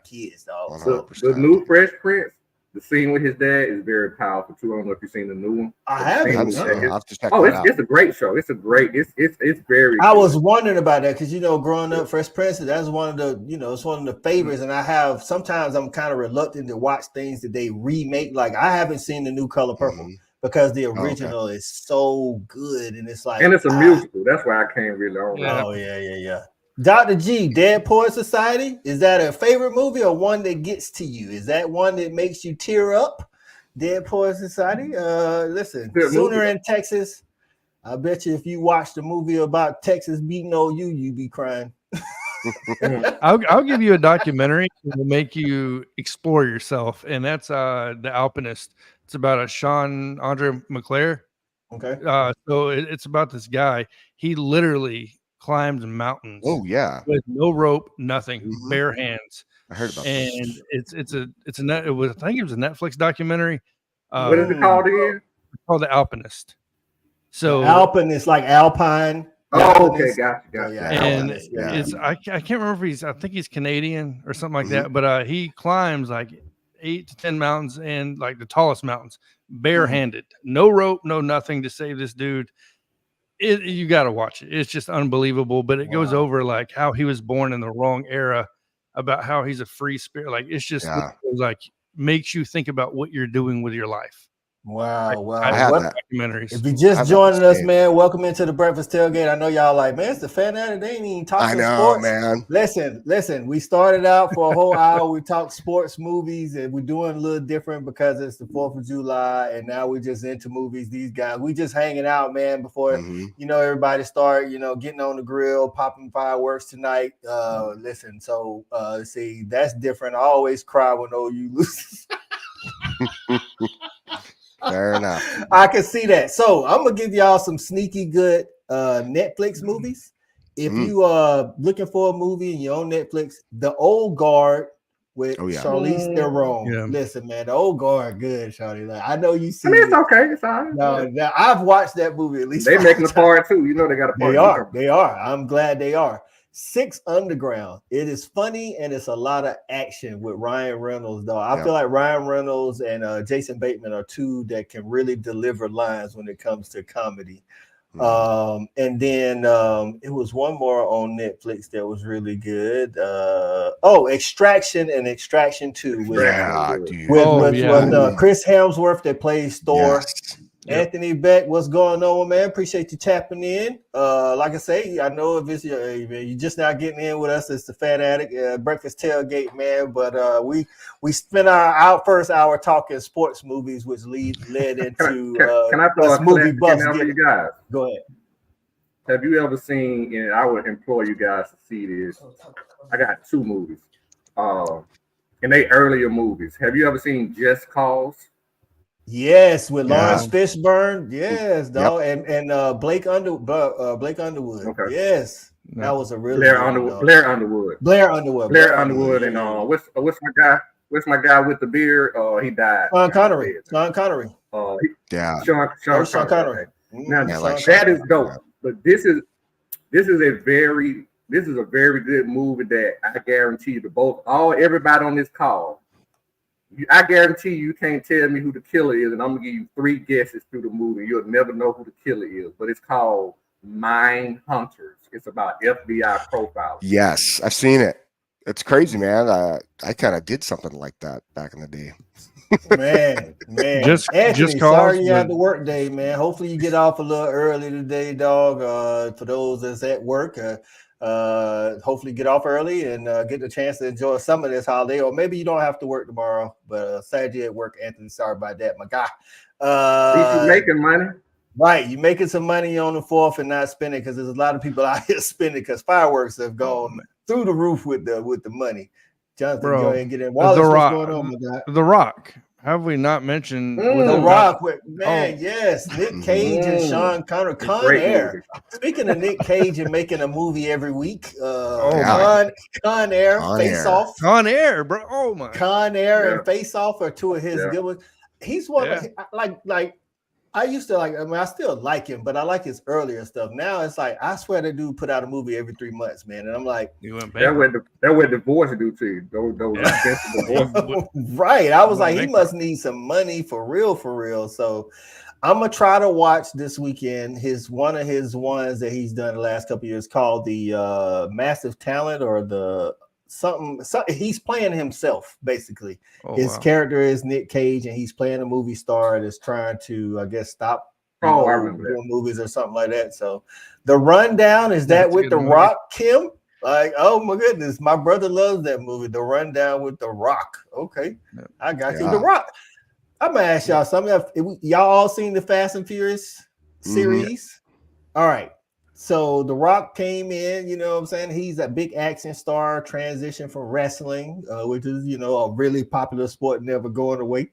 kids, dog. So, the new Fresh Prince, the scene with his dad is very powerful too. I don't know if you've seen the new one. I haven't. It's a great show. It's very. I was wondering about that because, you know, growing up, Fresh Prince, that's one of the, you know, it's one of the favorites. And sometimes I'm kind of reluctant to watch things that they remake. Like, I haven't seen the new Color Purple because the original is so good, and it's like, and it's a musical. That's why I can't really. Oh yeah. Dr. G, Dead Poet Society, is that a favorite movie or one that gets to you? Is that one that makes you tear up? Dead Poet Society? Listen, Sooner in Texas, I bet you if you watch the movie about Texas beating OU, you'd be crying. I'll give you a documentary that will make you explore yourself, and that's The Alpinist. It's about a Sean Andre McClare. Okay. So it's about this guy. He literally climbs mountains. Oh yeah, with no rope, nothing, Mhm. bare hands. I heard about And this. it's a net. It was, I think it was a Netflix documentary. What is it called again? Called The Alpinist. So Alpinist, like Alpine. Oh, okay, Alpinist. gotcha. Yeah, and Alpinist, it's I can't remember if I think he's Canadian or something like Mhm. that, but he climbs like 8 to 10 mountains, and like the tallest mountains barehanded, no rope, no nothing to save this dude. You got to watch it. It's just unbelievable, but it goes over like how he was born in the wrong era, about how he's a free spirit. Like it's just like makes you think about what you're doing with your life. Wow, wow. I have that. Documentaries. If you just joining us, man, welcome into the Breakfast Tailgate. I know y'all like, man, it's the Fanatic. They ain't even talking sports. Man. Listen. We started out for a whole hour. We talked sports, movies, and we're doing a little different because it's the 4th of July, and now we're just into movies. These guys, we just hanging out, man, before everybody start, getting on the grill, popping fireworks tonight. Listen, so see, that's different. I always cry when OU loses. Fair enough. I can see that. So I'm gonna give y'all some sneaky good Netflix movies. If you are looking for a movie and you're on Netflix, The Old Guard with Charlize Theron. Yeah. Listen, man, The Old Guard, good, Charlie. Like, I know you see. I mean, it's okay. It's all right. No, I've watched that movie at least. They making a part too. You know they got a part. They are. I'm glad they are. 6 Underground. It is funny and it's a lot of action with Ryan Reynolds, though. I feel like Ryan Reynolds and Jason Bateman are two that can really deliver lines when it comes to comedy. And then it was one more on Netflix that was really good. Extraction and Extraction 2 with Chris Hemsworth that plays Thor. Yes. Anthony Beck, what's going on, man? Appreciate you tapping in. Like I say, I know if it's you're just now getting in with us, it's the Fanatic Breakfast Tailgate, man. But we spent our first hour talking sports movies, which led into can I throw a movie buff for you guys? Go ahead. Have you ever seen? And I would implore you guys to see this. I got 2 movies, and they earlier movies. Have you ever seen Just Cause? Yes, with Lawrence Fishburne. Yes, dog, and Blake Underwood. Okay. Yes, that was a really Blair Underwood, and what's my guy? What's my guy with the beard? He died. Sean Connery. Sean Connery. Now that is dope. But this is a very good movie that I guarantee you everybody on this call. I guarantee you can't tell me who the killer is, and I'm gonna give you 3 guesses through the movie. You'll never know who the killer is, but it's called Mind Hunters. It's about FBI profiling. Yes, I've seen it. It's crazy, man. I kind of did something like that back in the day. Man. Anthony, sorry you had the work day, man. Hopefully you get off a little early today, dog. For those that's at work, hopefully get off early and get the chance to enjoy some of this holiday, or maybe you don't have to work tomorrow, but Saturday at work, Anthony, sorry about that, my guy. You making money, right? You making some money on the 4th and not spending, because there's a lot of people out here spending because fireworks have gone through the roof with the money. Jonathan, go ahead and get in. Wallace, what's going on, my guy? The Rock. Have we not mentioned The Rock? Yes, Nick Cage and Sean Connery. Con Air. Speaking of Nick Cage and making a movie every week, Con Air, Face Off. Con Air, bro. Oh my. Con Air and Face Off are 2 of his good ones. He's one of like. I used to I still like him, but I like his earlier stuff. Now it's like, I swear that dude put out a movie every 3 months, man. And I'm like, that what divorce do to you. Those right. I was like, he must need some money for real. So I'm gonna try to watch this weekend one of his ones that he's done the last couple of years called the Massive Talent, or the something. He's playing himself basically. His character is Nick Cage, and he's playing a movie star that's trying to, I guess, stop doing movies or something like that. So The Rundown, is that with The Rock, Kim? Like, oh my goodness, my brother loves that movie, The Rundown with The Rock. Okay, I got you. The Rock. I'm gonna ask y'all something. Y'all all seen the Fast and Furious series? All right. So The Rock came in, you know what I'm saying? He's a big action star, transition from wrestling, which is, a really popular sport, never going away,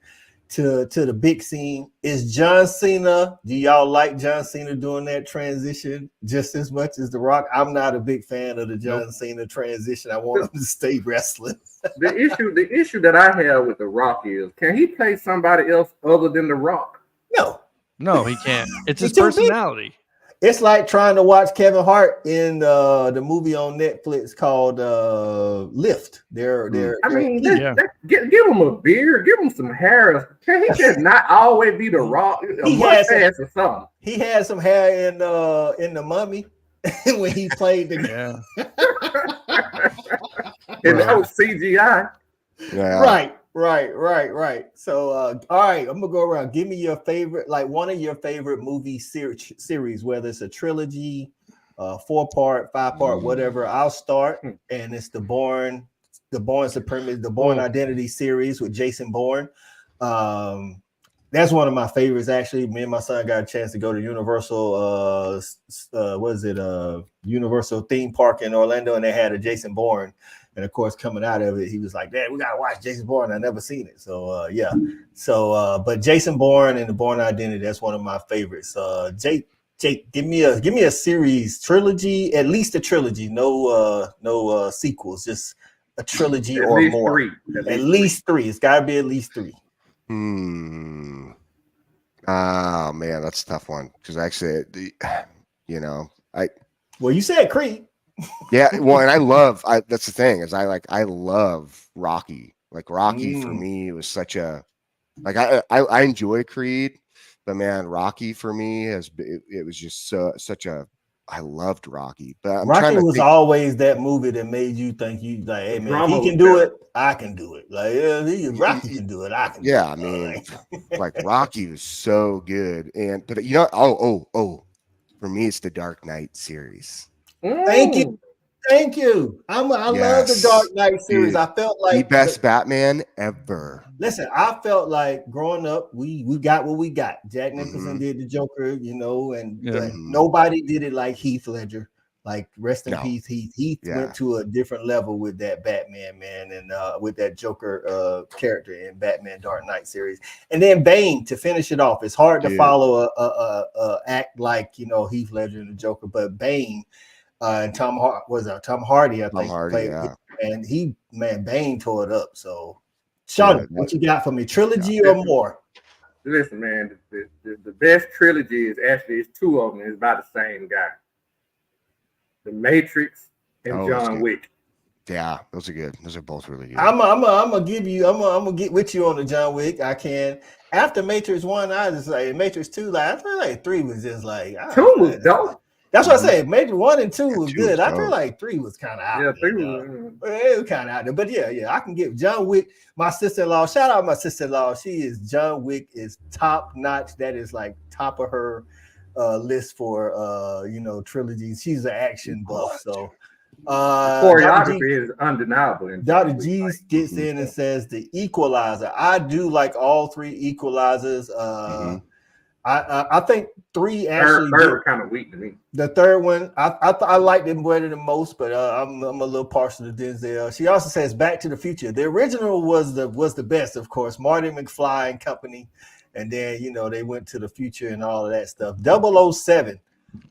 to the big scene. Is John Cena? Do y'all like John Cena doing that transition just as much as The Rock? I'm not a big fan of the John Cena transition. I want him to stay wrestling. The issue that I have with The Rock is, can he play somebody else other than The Rock? No, he can't. It's his He's too big. personality. It's like trying to watch Kevin Hart in the movie on Netflix called Lift. Give him a beard, give him some hair. Can he just not always be The Rock? He had some hair in The Mummy when he played the and that was CGI. Yeah. Right. So, all right, I'm gonna go around. Give me your favorite, like one of your favorite movie series, whether it's a trilogy, 4-part, 5-part, whatever. I'll start, and it's the Bourne Supremacy, the Bourne Identity series with Jason Bourne. That's one of my favorites. Actually, me and my son got a chance to go to Universal. Universal theme park in Orlando, and they had a Jason Bourne. And of course, coming out of it, he was like, "Dad, we gotta watch Jason Bourne." I never seen it, so yeah. So, but Jason Bourne and the Bourne Identity, that's one of my favorites. Jake, give me a series trilogy, at least a trilogy. No sequels, just a trilogy or more. At least three. It's got to be at least 3. Oh man, that's a tough one because actually, Well, you said Creed. Yeah, well, and that's the thing is I love Rocky. Like Rocky for me was such a I enjoy Creed, but man, Rocky for me it was just I loved Rocky. But Rocky was always that movie that made you think hey man, he can do it, I can do it. Like Rocky can do it, I can. Yeah, do it. I mean, like Rocky was so good, but for me it's the Dark Knight series. Thank you. I love the Dark Knight series. Dude, I felt like the best Batman ever. Listen, I felt like growing up, we got what we got. Jack Nicholson did the Joker, and nobody did it like Heath Ledger. Like rest in peace, Heath went to a different level with that Batman, man, and with that Joker character in Batman Dark Knight series. And then Bane to finish it off. It's hard to follow a act like Heath Ledger and the Joker, but Bane. And Tom Hardy, I think, played, and Bane tore it up. So, Sean, what you got for me? Trilogy or more? Listen, man, the best trilogy is actually 2 of them. It's by the same guy, The Matrix and John Wick. Yeah, those are good. Those are both really good. I'm gonna get with you on the John Wick. I can. After Matrix 1, I just like Matrix 2. Like I feel like 3 was just like 2 was dope. That's what I say. Matrix 1 and 2 was good. I feel like 3 was kind of out. Yeah, 3 was kind of out there. But yeah, I can get John Wick. My sister-in-law. Shout out my sister-in-law. John Wick is top notch. That is like top of her list for trilogies. She's an action buff. So choreography is undeniable. Dr. G gets in and says the Equalizer. I do like all 3 Equalizers. I think 3 actually. Third kind of weak to me. The third one, I liked it better than most, but I'm a little partial to Denzel. She also says Back to the Future. The original was the best, of course. Marty McFly and company, and then they went to the future and all of that stuff. 007.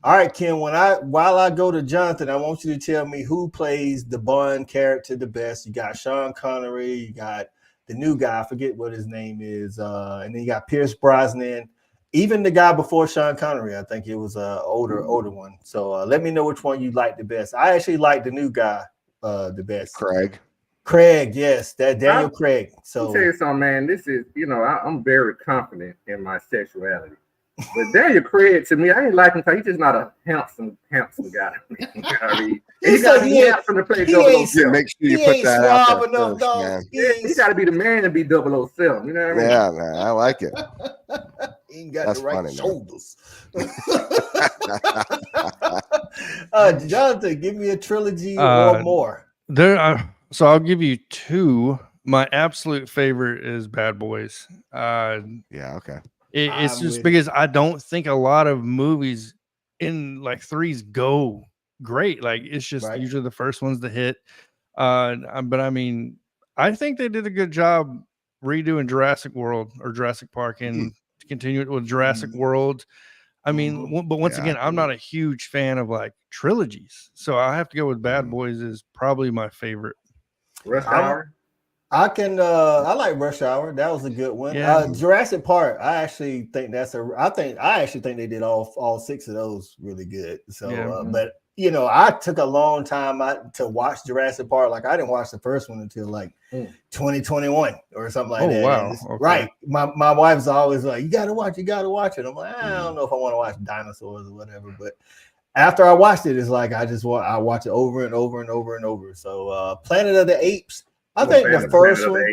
All right, Ken. While I go to Jonathan, I want you to tell me who plays the Bond character the best. You got Sean Connery. You got the new guy. I forget what his name is, and then you got Pierce Brosnan. Even the guy before Sean Connery, I think it was an older one. So let me know which one you like the best. I actually like the new guy the best. Craig, yes, that Daniel Craig. So I'll tell you something, man. This is, I'm very confident in my sexuality. But Daniel Craig, to me, I ain't like him because he's just not a handsome guy. He got to be handsome to play 007. Make sure you put that out there first, man. He got to be the man to be 007. You know what I mean? Yeah, man, I like it. He ain't got the right shoulders. Jonathan, give me a trilogy or more. So I'll give you 2. My absolute favorite is Bad Boys. Okay. It's just because I don't think a lot of movies in like 3s go great. Like it's just usually the first one's the hit. But I mean, I think they did a good job redoing Jurassic World or Jurassic Park and continue it with Jurassic World. I mean, but once again, I'm not a huge fan of like trilogies, so I have to go with Bad Boys is probably my favorite. Rush Hour. I like Rush Hour. That was a good one. Yeah. Jurassic Park. I actually think I actually think they did all 6 of those really good. So, but you know, I took a long time to watch Jurassic Park. Like I didn't watch the first one until like 2021 or something like that. Wow. Okay. Right. My wife's always like, you gotta watch it. I'm like, I don't know if I want to watch dinosaurs or whatever. But after I watched it, it's like I watch it over and over and over and over. So Planet of the Apes. I think the first one.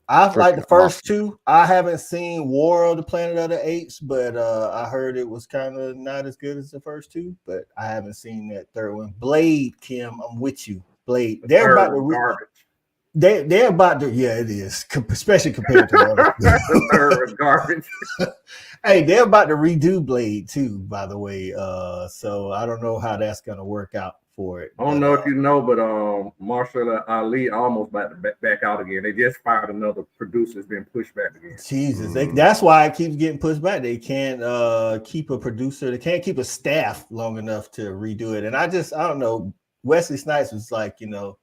I like the first 2. I haven't seen War of the Planet of the Apes, but I heard it was kind of not as good as the first 2. But I haven't seen that third one. Blade, Kim, I'm with you. Blade. They're about to garbage. They're about to. Yeah, it is, especially compared to the third garbage. Hey, they're about to redo Blade too, by the way. So I don't know how that's gonna work out for it. I don't know if you know, but Marshall Ali almost about to back out again. They just fired another producer that's been pushed back again. Jesus, that's why it keeps getting pushed back. They can't keep a producer. They can't keep a staff long enough to redo it. And I don't know. Wesley Snipes was like, you know,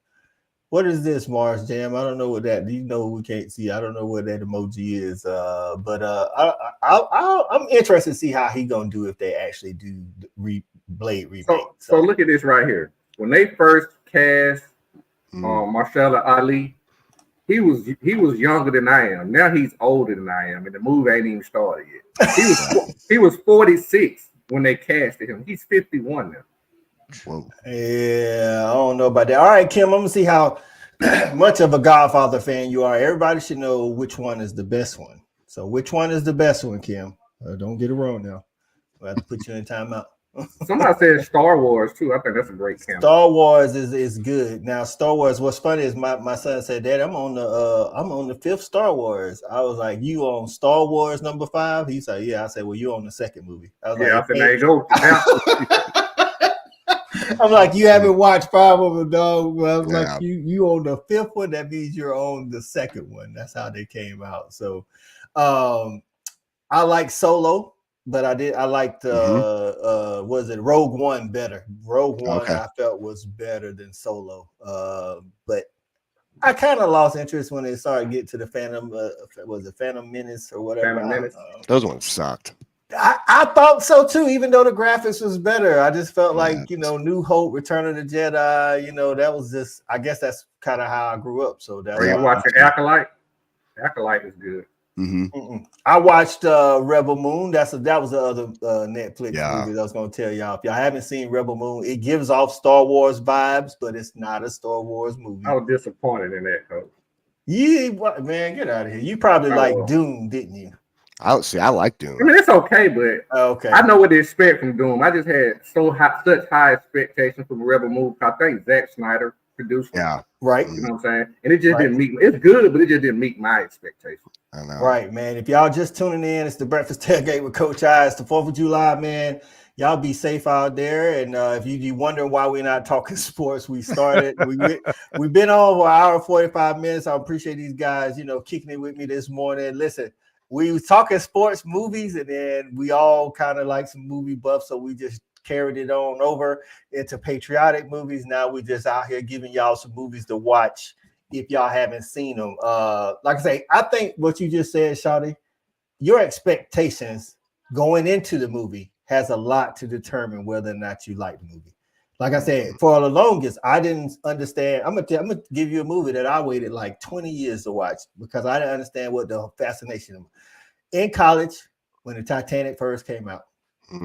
what is this, Mars Jam? I don't know what that. You know, we can't see. I don't know what that emoji is. But I'm interested to see how he gonna do if they actually do Blade remake. So look at this right here. When they first cast Mahershala Ali, he was younger than I am. Now he's older than I am, and the movie ain't even started yet. He was 46 when they casted him. He's 51 now. Whoa. Yeah, I don't know about that. All right, Kim, I'm gonna see how much of a Godfather fan you are. Everybody should know which one is the best one. So, which one is the best one, Kim? Don't get it wrong now. I have to put you in timeout. Somebody said Star Wars too. I think that's a great camera. Star Wars is good. Now, Star Wars. What's funny is my son said, "Dad, I'm on the 5th Star Wars." I was like, "You on Star Wars number 5?" He said, "Yeah." I said, "Well, you on the 2nd movie." I was yeah, like, I said, "There you go." I'm like, you haven't watched 5 of them, dog. Well, I was like, you on the 5th one. That means you're on the 2nd one. That's how they came out. So, I like Solo, but I liked was it Rogue One better? Rogue One I felt was better than Solo. But I kind of lost interest when they started getting to the Phantom. Was it Phantom Menace or whatever? Phantom Menace. Those ones sucked. I thought so too, even though the graphics was better. I just felt like, you know, New Hope, Return of the Jedi, you know, that was just, I guess that's kind of how I grew up. So that's why you watching Acolyte? Acolyte is good. I watched Rebel Moon. That was the other Netflix movie that I was going to tell y'all. If y'all haven't seen Rebel Moon, it gives off Star Wars vibes, but it's not a Star Wars movie. I was disappointed in that, coach. Yeah, man, get out of here. You probably like Doom, didn't you? I like Doom. I mean, it's okay, but I know what to expect from Doom. I just had such high expectations from Rebel Moon. I think Zack Snyder produced it. Yeah, right. You know what I'm saying? And it just didn't meet. It's good, but it just didn't meet my expectations. I know. Right, man. If y'all just tuning in, it's the Breakfast Tailgate with Coach I. It's the 4th of July, man. Y'all be safe out there. And if you wondering why we're not talking sports, we started. We've been on for an hour and 45 minutes. I appreciate these guys, you know, kicking it with me this morning. Listen. We was talking sports movies, and then we all kind of like some movie buffs, so we just carried it on over into patriotic movies. Now we're just out here giving y'all some movies to watch if y'all haven't seen them. Like I say, I think what you just said, Shawty, your expectations going into the movie has a lot to determine whether or not you like the movie. Like I said, for the longest, I didn't understand. I'm gonna give you a movie that I waited like 20 years to watch because I didn't understand what the fascination of. In college, when the Titanic first came out,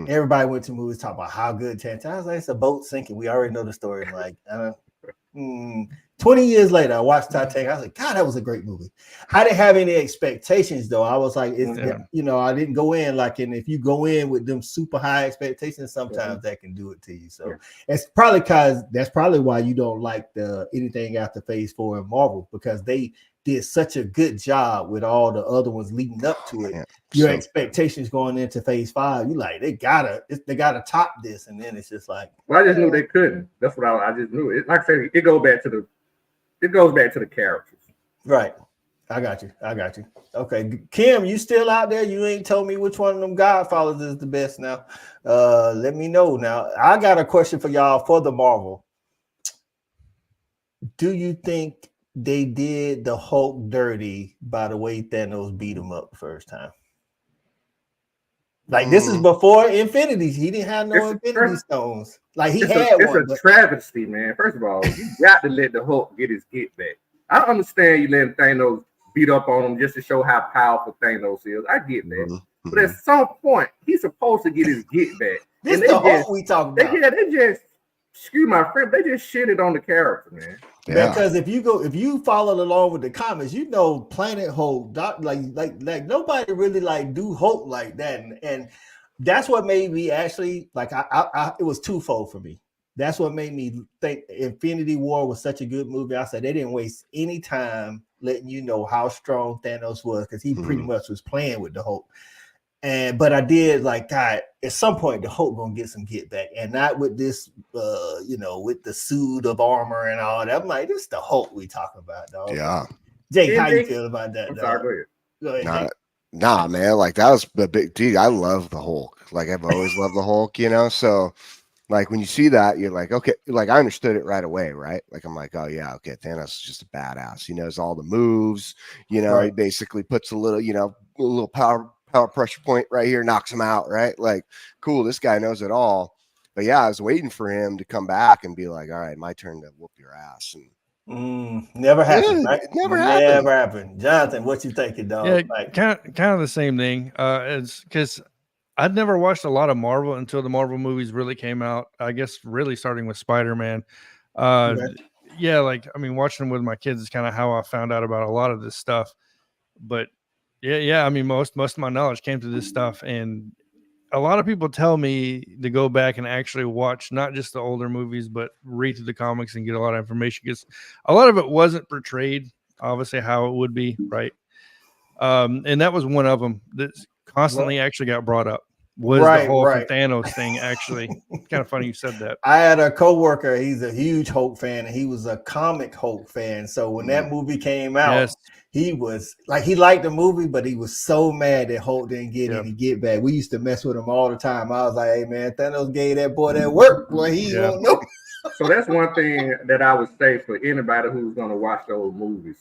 everybody went to movies talking about how good Titanic. I was like, it's a boat sinking. We already know the story. I'm like, 20 years later, I watched Titanic. I was like, God, that was a great movie. I didn't have any expectations, though. I was like, you know, I didn't go in like, and if you go in with them super high expectations, sometimes that can do it to you. So it's probably that's probably why you don't like anything after Phase 4 in Marvel, because they did such a good job with all the other ones leading up to it. Your expectations going into Phase 5, you like they gotta top this, and then it's just like. Well, I just knew they couldn't. That's what I just knew. Like I said, it goes back to the characters. Right. I got you. Okay, Kim, you still out there? You ain't told me which one of them Godfathers is the best now. Let me know now. I got a question for y'all for the Marvel. Do you think they did the Hulk dirty by the way Thanos beat him up the first time? Like this is before Infinity. He didn't have no Infinity Stones. Like he had one. It's a travesty, man. First of all, you got to let the Hulk get his get back. I understand you letting Thanos beat up on him just to show how powerful Thanos is. I get that. But at some point, he's supposed to get his get back. This is the Hulk we talking about. They just, excuse my friend, they just shitted on the character, man. Yeah. Because if you followed along with the comments, you know Planet Hulk, like nobody really like do Hulk like that, and that's what made me actually like I it was twofold for me. That's what made me think Infinity War was such a good movie. I said they didn't waste any time letting you know how strong Thanos was because he pretty much was playing with the Hulk. But I did like, God, at some point the Hulk gonna get some get back, and not with this, with the suit of armor and all that. I'm like, this is the Hulk we talking about, dog. Yeah, Jake, how you feel about that? I'm sorry, go ahead. Nah, man, like that was a big dude. I love the Hulk. Like I've always loved the Hulk, So, like when you see that, you're like, okay, like I understood it right away, right? Like I'm like, oh yeah, okay, Thanos is just a badass. He knows all the moves. Right. He basically puts a little power pressure point right here, knocks him out, right? Like, cool, this guy knows it all. But yeah, I was waiting for him to come back and be like, all right, my turn to whoop your ass. And never happened. Right? Never happened. Jonathan, what you thinking, dog? Yeah, like, kind of the same thing. It's because I'd never watched a lot of Marvel until the Marvel movies really came out. I guess really starting with Spider-Man. Yeah, like I mean, watching them with my kids is kind of how I found out about a lot of this stuff. But yeah. I mean, most of my knowledge came to this stuff, and a lot of people tell me to go back and actually watch not just the older movies, but read through the comics and get a lot of information because a lot of it wasn't portrayed, obviously, how it would be, right? And that was one of them that constantly actually got brought up. Was the Hulk and Thanos thing actually kind of funny you said that. I had a coworker, he's a huge Hulk fan, and he was a comic Hulk fan. So when that movie came out, he was like, he liked the movie, but he was so mad that Hulk didn't get any get back. We used to mess with him all the time. I was like, hey man, Thanos gave that boy that work. Boy, he don't know. So that's one thing that I would say for anybody who's going to watch those movies.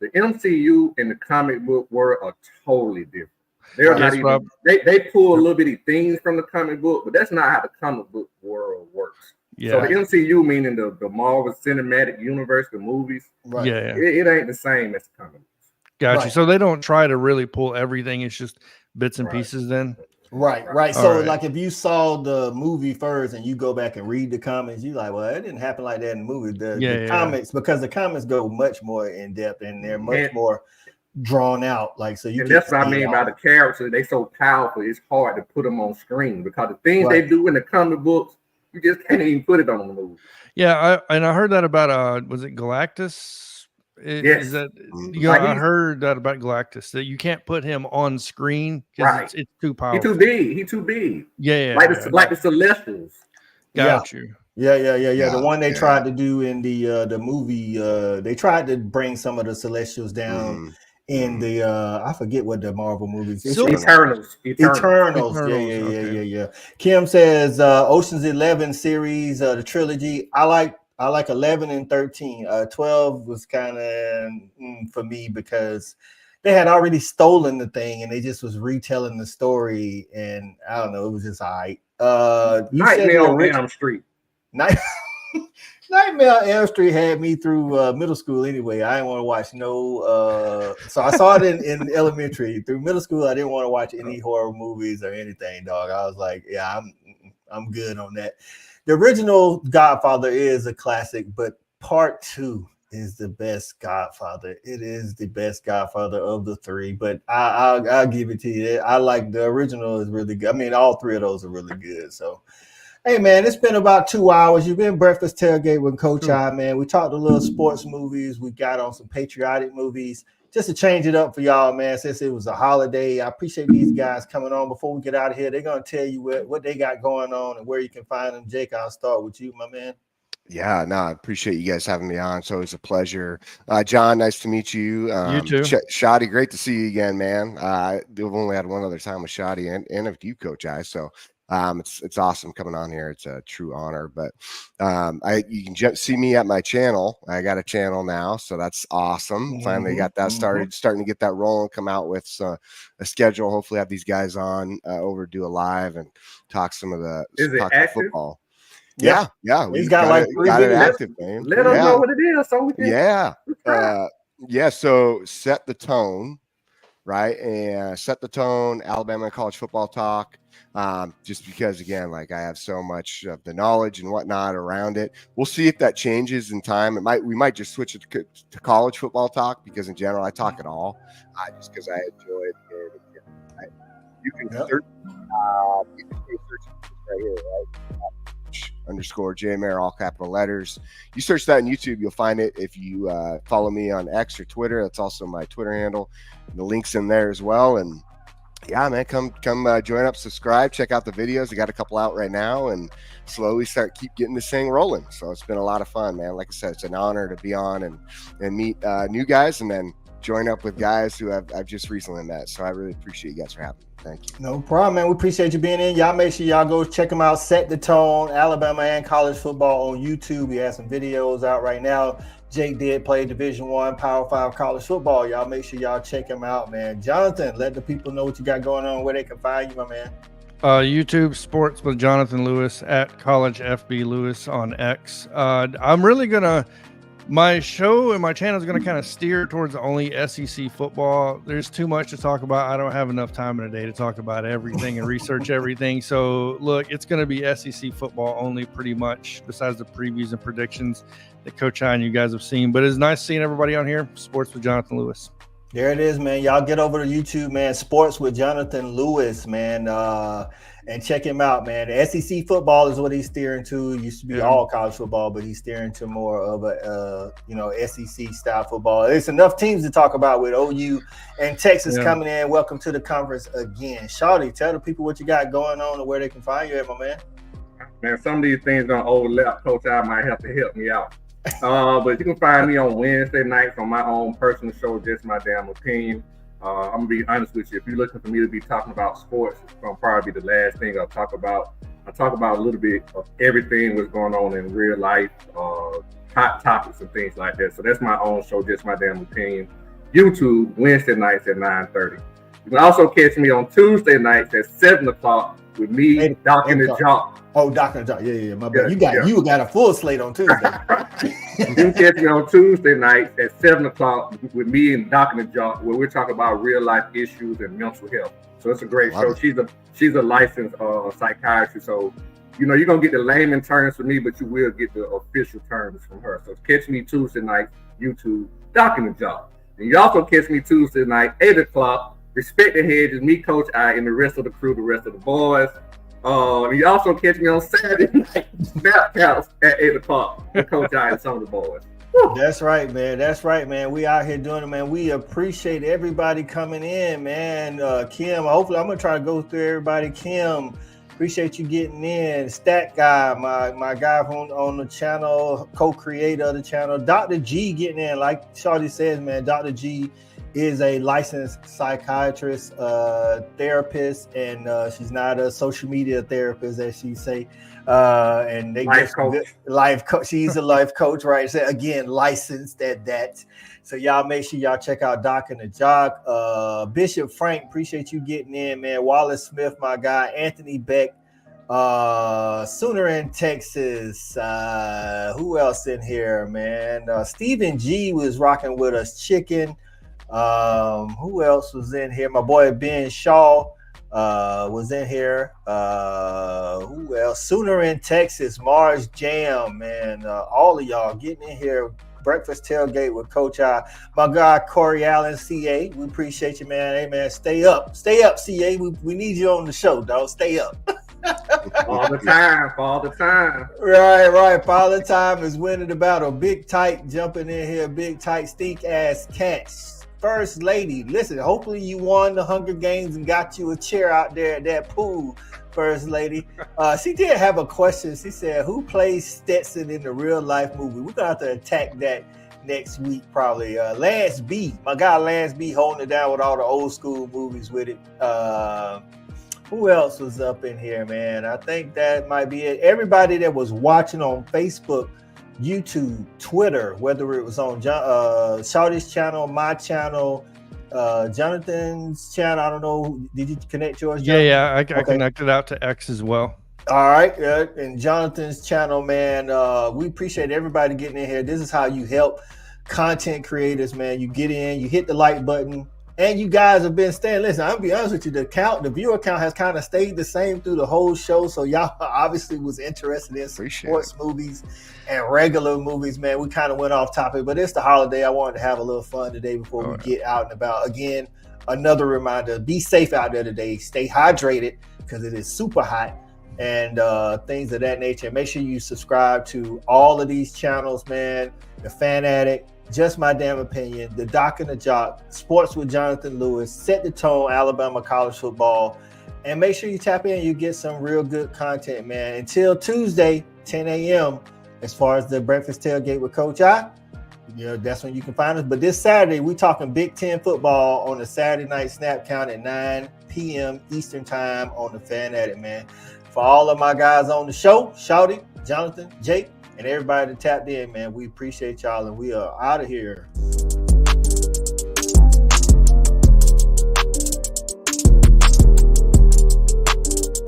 The MCU and the comic book world are totally different. They're not even, they pull a little bitty things from the comic book, but that's not how the comic book world works. Yeah. So the MCU, meaning the Marvel Cinematic Universe, the movies, it ain't the same as the comic books. Gotcha. So they don't try to really pull everything. It's just bits and pieces then. Right. So like if you saw the movie first and you go back and read the comics, you're like, well, it didn't happen like that in the movie. The comics, because the comics go much more in depth and they're much more drawn out, like so you. And that's what I mean by the characters. They so powerful. It's hard to put them on screen because the things they do in the comic books, you just can't even put it on the movie. Yeah, I heard that about was it Galactus? Is that I heard that about Galactus that you can't put him on screen because it's too powerful. He's too big. Yeah. Like the Celestials. Got you. Yeah. The one they tried to do in the movie, they tried to bring some of the Celestials down. In the I forget what the Marvel movies. Eternals. Yeah. Kim says Ocean's 11 series, the trilogy. I like 11 and 13. 12 was kind of for me because they had already stolen the thing and they just was retelling the story, and I don't know, it was just all right. Nightmare on Elm Street. Nightmare on Elm Street had me through middle school anyway. I didn't want to watch so I saw it in elementary. Through middle school, I didn't want to watch any horror movies or anything, dog. I was like, yeah, I'm good on that. The original Godfather is a classic, but part 2 is the best Godfather. It is the best Godfather of the 3, but I'll give it to you. I like the original is really good. I mean, all 3 of those are really good. So, hey man, it's been about 2 hours. You've been Breakfast Tailgate with Coach I, man. We talked a little sports movies. We got on some patriotic movies just to change it up for y'all, man, since it was a holiday. I appreciate these guys coming on. Before we get out of here, they're going to tell you what they got going on and where you can find them. Jake, I'll start with you, my man. Yeah, no, I appreciate you guys having me on. It's always a pleasure. John, nice to meet you. You too. Shotty, great to see you again, man. We've only had one other time with Shotty and with you, Coach I. So it's awesome coming on here. It's a true honor. But you can see me at my channel. I got a channel now, so that's awesome. Finally got that starting to get that rolling. Come out with a schedule. Hopefully, have these guys on over, do a live and talk some of the football. Yeah. He's got like 3 got it active, man. Let us know what it is. So we can So set the tone, right? And set the tone. Alabama college football talk. Just because, again, like I have so much of the knowledge and whatnot around it. We'll see if that changes in time. We might just switch it to college football talk, because in general I talk it all, just because I enjoy it. You can search. You can search right here, right? _ J Mayer, all capital letters. You search that on YouTube, you'll find it. If you follow me on X or Twitter, that's also my Twitter handle. The link's in there as well. And yeah, man, come join up, subscribe, check out the videos. I got a couple out right now, and slowly keep getting this thing rolling. So it's been a lot of fun, man. Like I said, it's an honor to be on and meet new guys, and then join up with guys who I've just recently met. So I really appreciate you guys for having me. Thank you. No problem, man. We appreciate you being in. Y'all make sure y'all go check them out. Set the Tone, Alabama and college football on YouTube. We have some videos out right now. Jake did play Division I, Power 5 college football. Y'all make sure y'all check him out, man. Jonathan, let the people know what you got going on, where they can find you, my man. YouTube Sports with Jonathan Lewis at College FB Lewis on X. I'm really gonna. My show and my channel is going to kind of steer towards only SEC football. There's too much to talk about. I don't have enough time in a day to talk about everything and research everything. So, look, it's going to be SEC football only pretty much, besides the previews and predictions that Coach I and you guys have seen. But it's nice seeing everybody on here. Sports with Jonathan Lewis. There it is, man. Y'all get over to YouTube, man. Sports with Jonathan Lewis, man. And check him out, man. The SEC football is what he's steering to. It used to be all college football, but he's steering to more of a, SEC style football. There's enough teams to talk about with OU and Texas coming in. Welcome to the conference again. Shawty, tell the people what you got going on and where they can find you at, my man. Man, some of these things don't overlap. Coach I might have to help me out. But you can find me on Wednesday nights on my own personal show, Just My Damn Opinion. I'm gonna be honest with you. If you're looking for me to be talking about sports, it's gonna probably be the last thing I'll talk about. I talk about a little bit of everything that's going on in real life, hot topics and things like that. So that's my own show, Just My Damn Opinion. YouTube, Wednesday nights at 9:30. You can also catch me on Tuesday nights at 7 o'clock with me, Doc and the Jock. Oh, Doc and the Jock. Yeah, my bad. You got a full slate on Tuesday. You can catch me on Tuesday nights at 7 o'clock with me and Doc and the Jock, where we're talking about real life issues and mental health. So it's a great show. She's a licensed psychiatrist. So, you're going to get the layman terms from me, but you will get the official terms from her. So catch me Tuesday night, YouTube, Doc and the Jock. And you also catch me Tuesday night, 8 o'clock, Respect the Hedges, me, Coach I, and the rest of the crew, the rest of the boys. You also catch me on Saturday night, Snapcast at 8 o'clock with Coach I and some of the boys. Woo. That's right, man. We out here doing it, man. We appreciate everybody coming in, man. Kim, hopefully I'm going to try to go through everybody. Kim, appreciate you getting in. Stat Guy, my guy on the channel, co-creator of the channel. Dr. G getting in. Like Shawty says, man, Dr. G is a licensed psychiatrist, therapist, and she's not a social media therapist, as she say. And they life coach. She's a life coach, right? So again, licensed at that. So y'all make sure y'all check out Doc and the Jock. Bishop Frank, appreciate you getting in, man. Wallace Smith, my guy. Anthony Beck, Sooner in Texas. Who else in here, man? Stephen G was rocking with us. Chicken. Who else was in here? My boy Ben Shaw was in here. Who else? Sooner in Texas, Mars Jam, man. All of y'all getting in here. Breakfast Tailgate with Coach I. My guy Corey Allen, CA. We appreciate you, man. Hey, man, stay up, CA. We need you on the show, dog. Stay up. all the time. Right. Father Time is winning the battle. Big Tight jumping in here. Big Tight stink ass cats. First Lady, listen, hopefully you won the Hunger Games and got you a chair out there at that pool. First Lady. She did have a question. She said, who plays Stetson in the real life movie? We're going to have to attack that next week, probably. Lance B. My guy Lance B holding it down with all the old school movies with it. Who else was up in here, man? I think that might be it. Everybody that was watching on Facebook, YouTube, Twitter, whether it was on Shawty's channel, my channel, Jonathan's channel. I don't know. Did you connect yours, Jonathan? Yeah. I connected out to X as well. All right. And Jonathan's channel, man. We appreciate everybody getting in here. This is how you help content creators, man. You get in, you hit the like button. And you guys have been staying. Listen, I'll be honest with you. The viewer count has kind of stayed the same through the whole show. So y'all obviously was interested in sports movies and regular movies, man. We kind of went off topic, but it's the holiday. I wanted to have a little fun today before we get out and about. Again, another reminder, be safe out there today. Stay hydrated because it is super hot and things of that nature. Make sure you subscribe to all of these channels, man. The Fan Addict, Just My Damn Opinion, The Doc and the Jock, Sports with Jonathan Lewis, Set the Tone, Alabama College Football. And make sure you tap in, you get some real good content, man. Until Tuesday, 10 a.m., as far as the Breakfast Tailgate with Coach I, that's when you can find us. But this Saturday, we talking Big Ten football on the Saturday night snap count at 9 p.m. Eastern time on the Fan Addict, man. For all of my guys on the show, Shawty, Jonathan, Jake, and everybody that tapped in, man, we appreciate y'all, and we are out of here.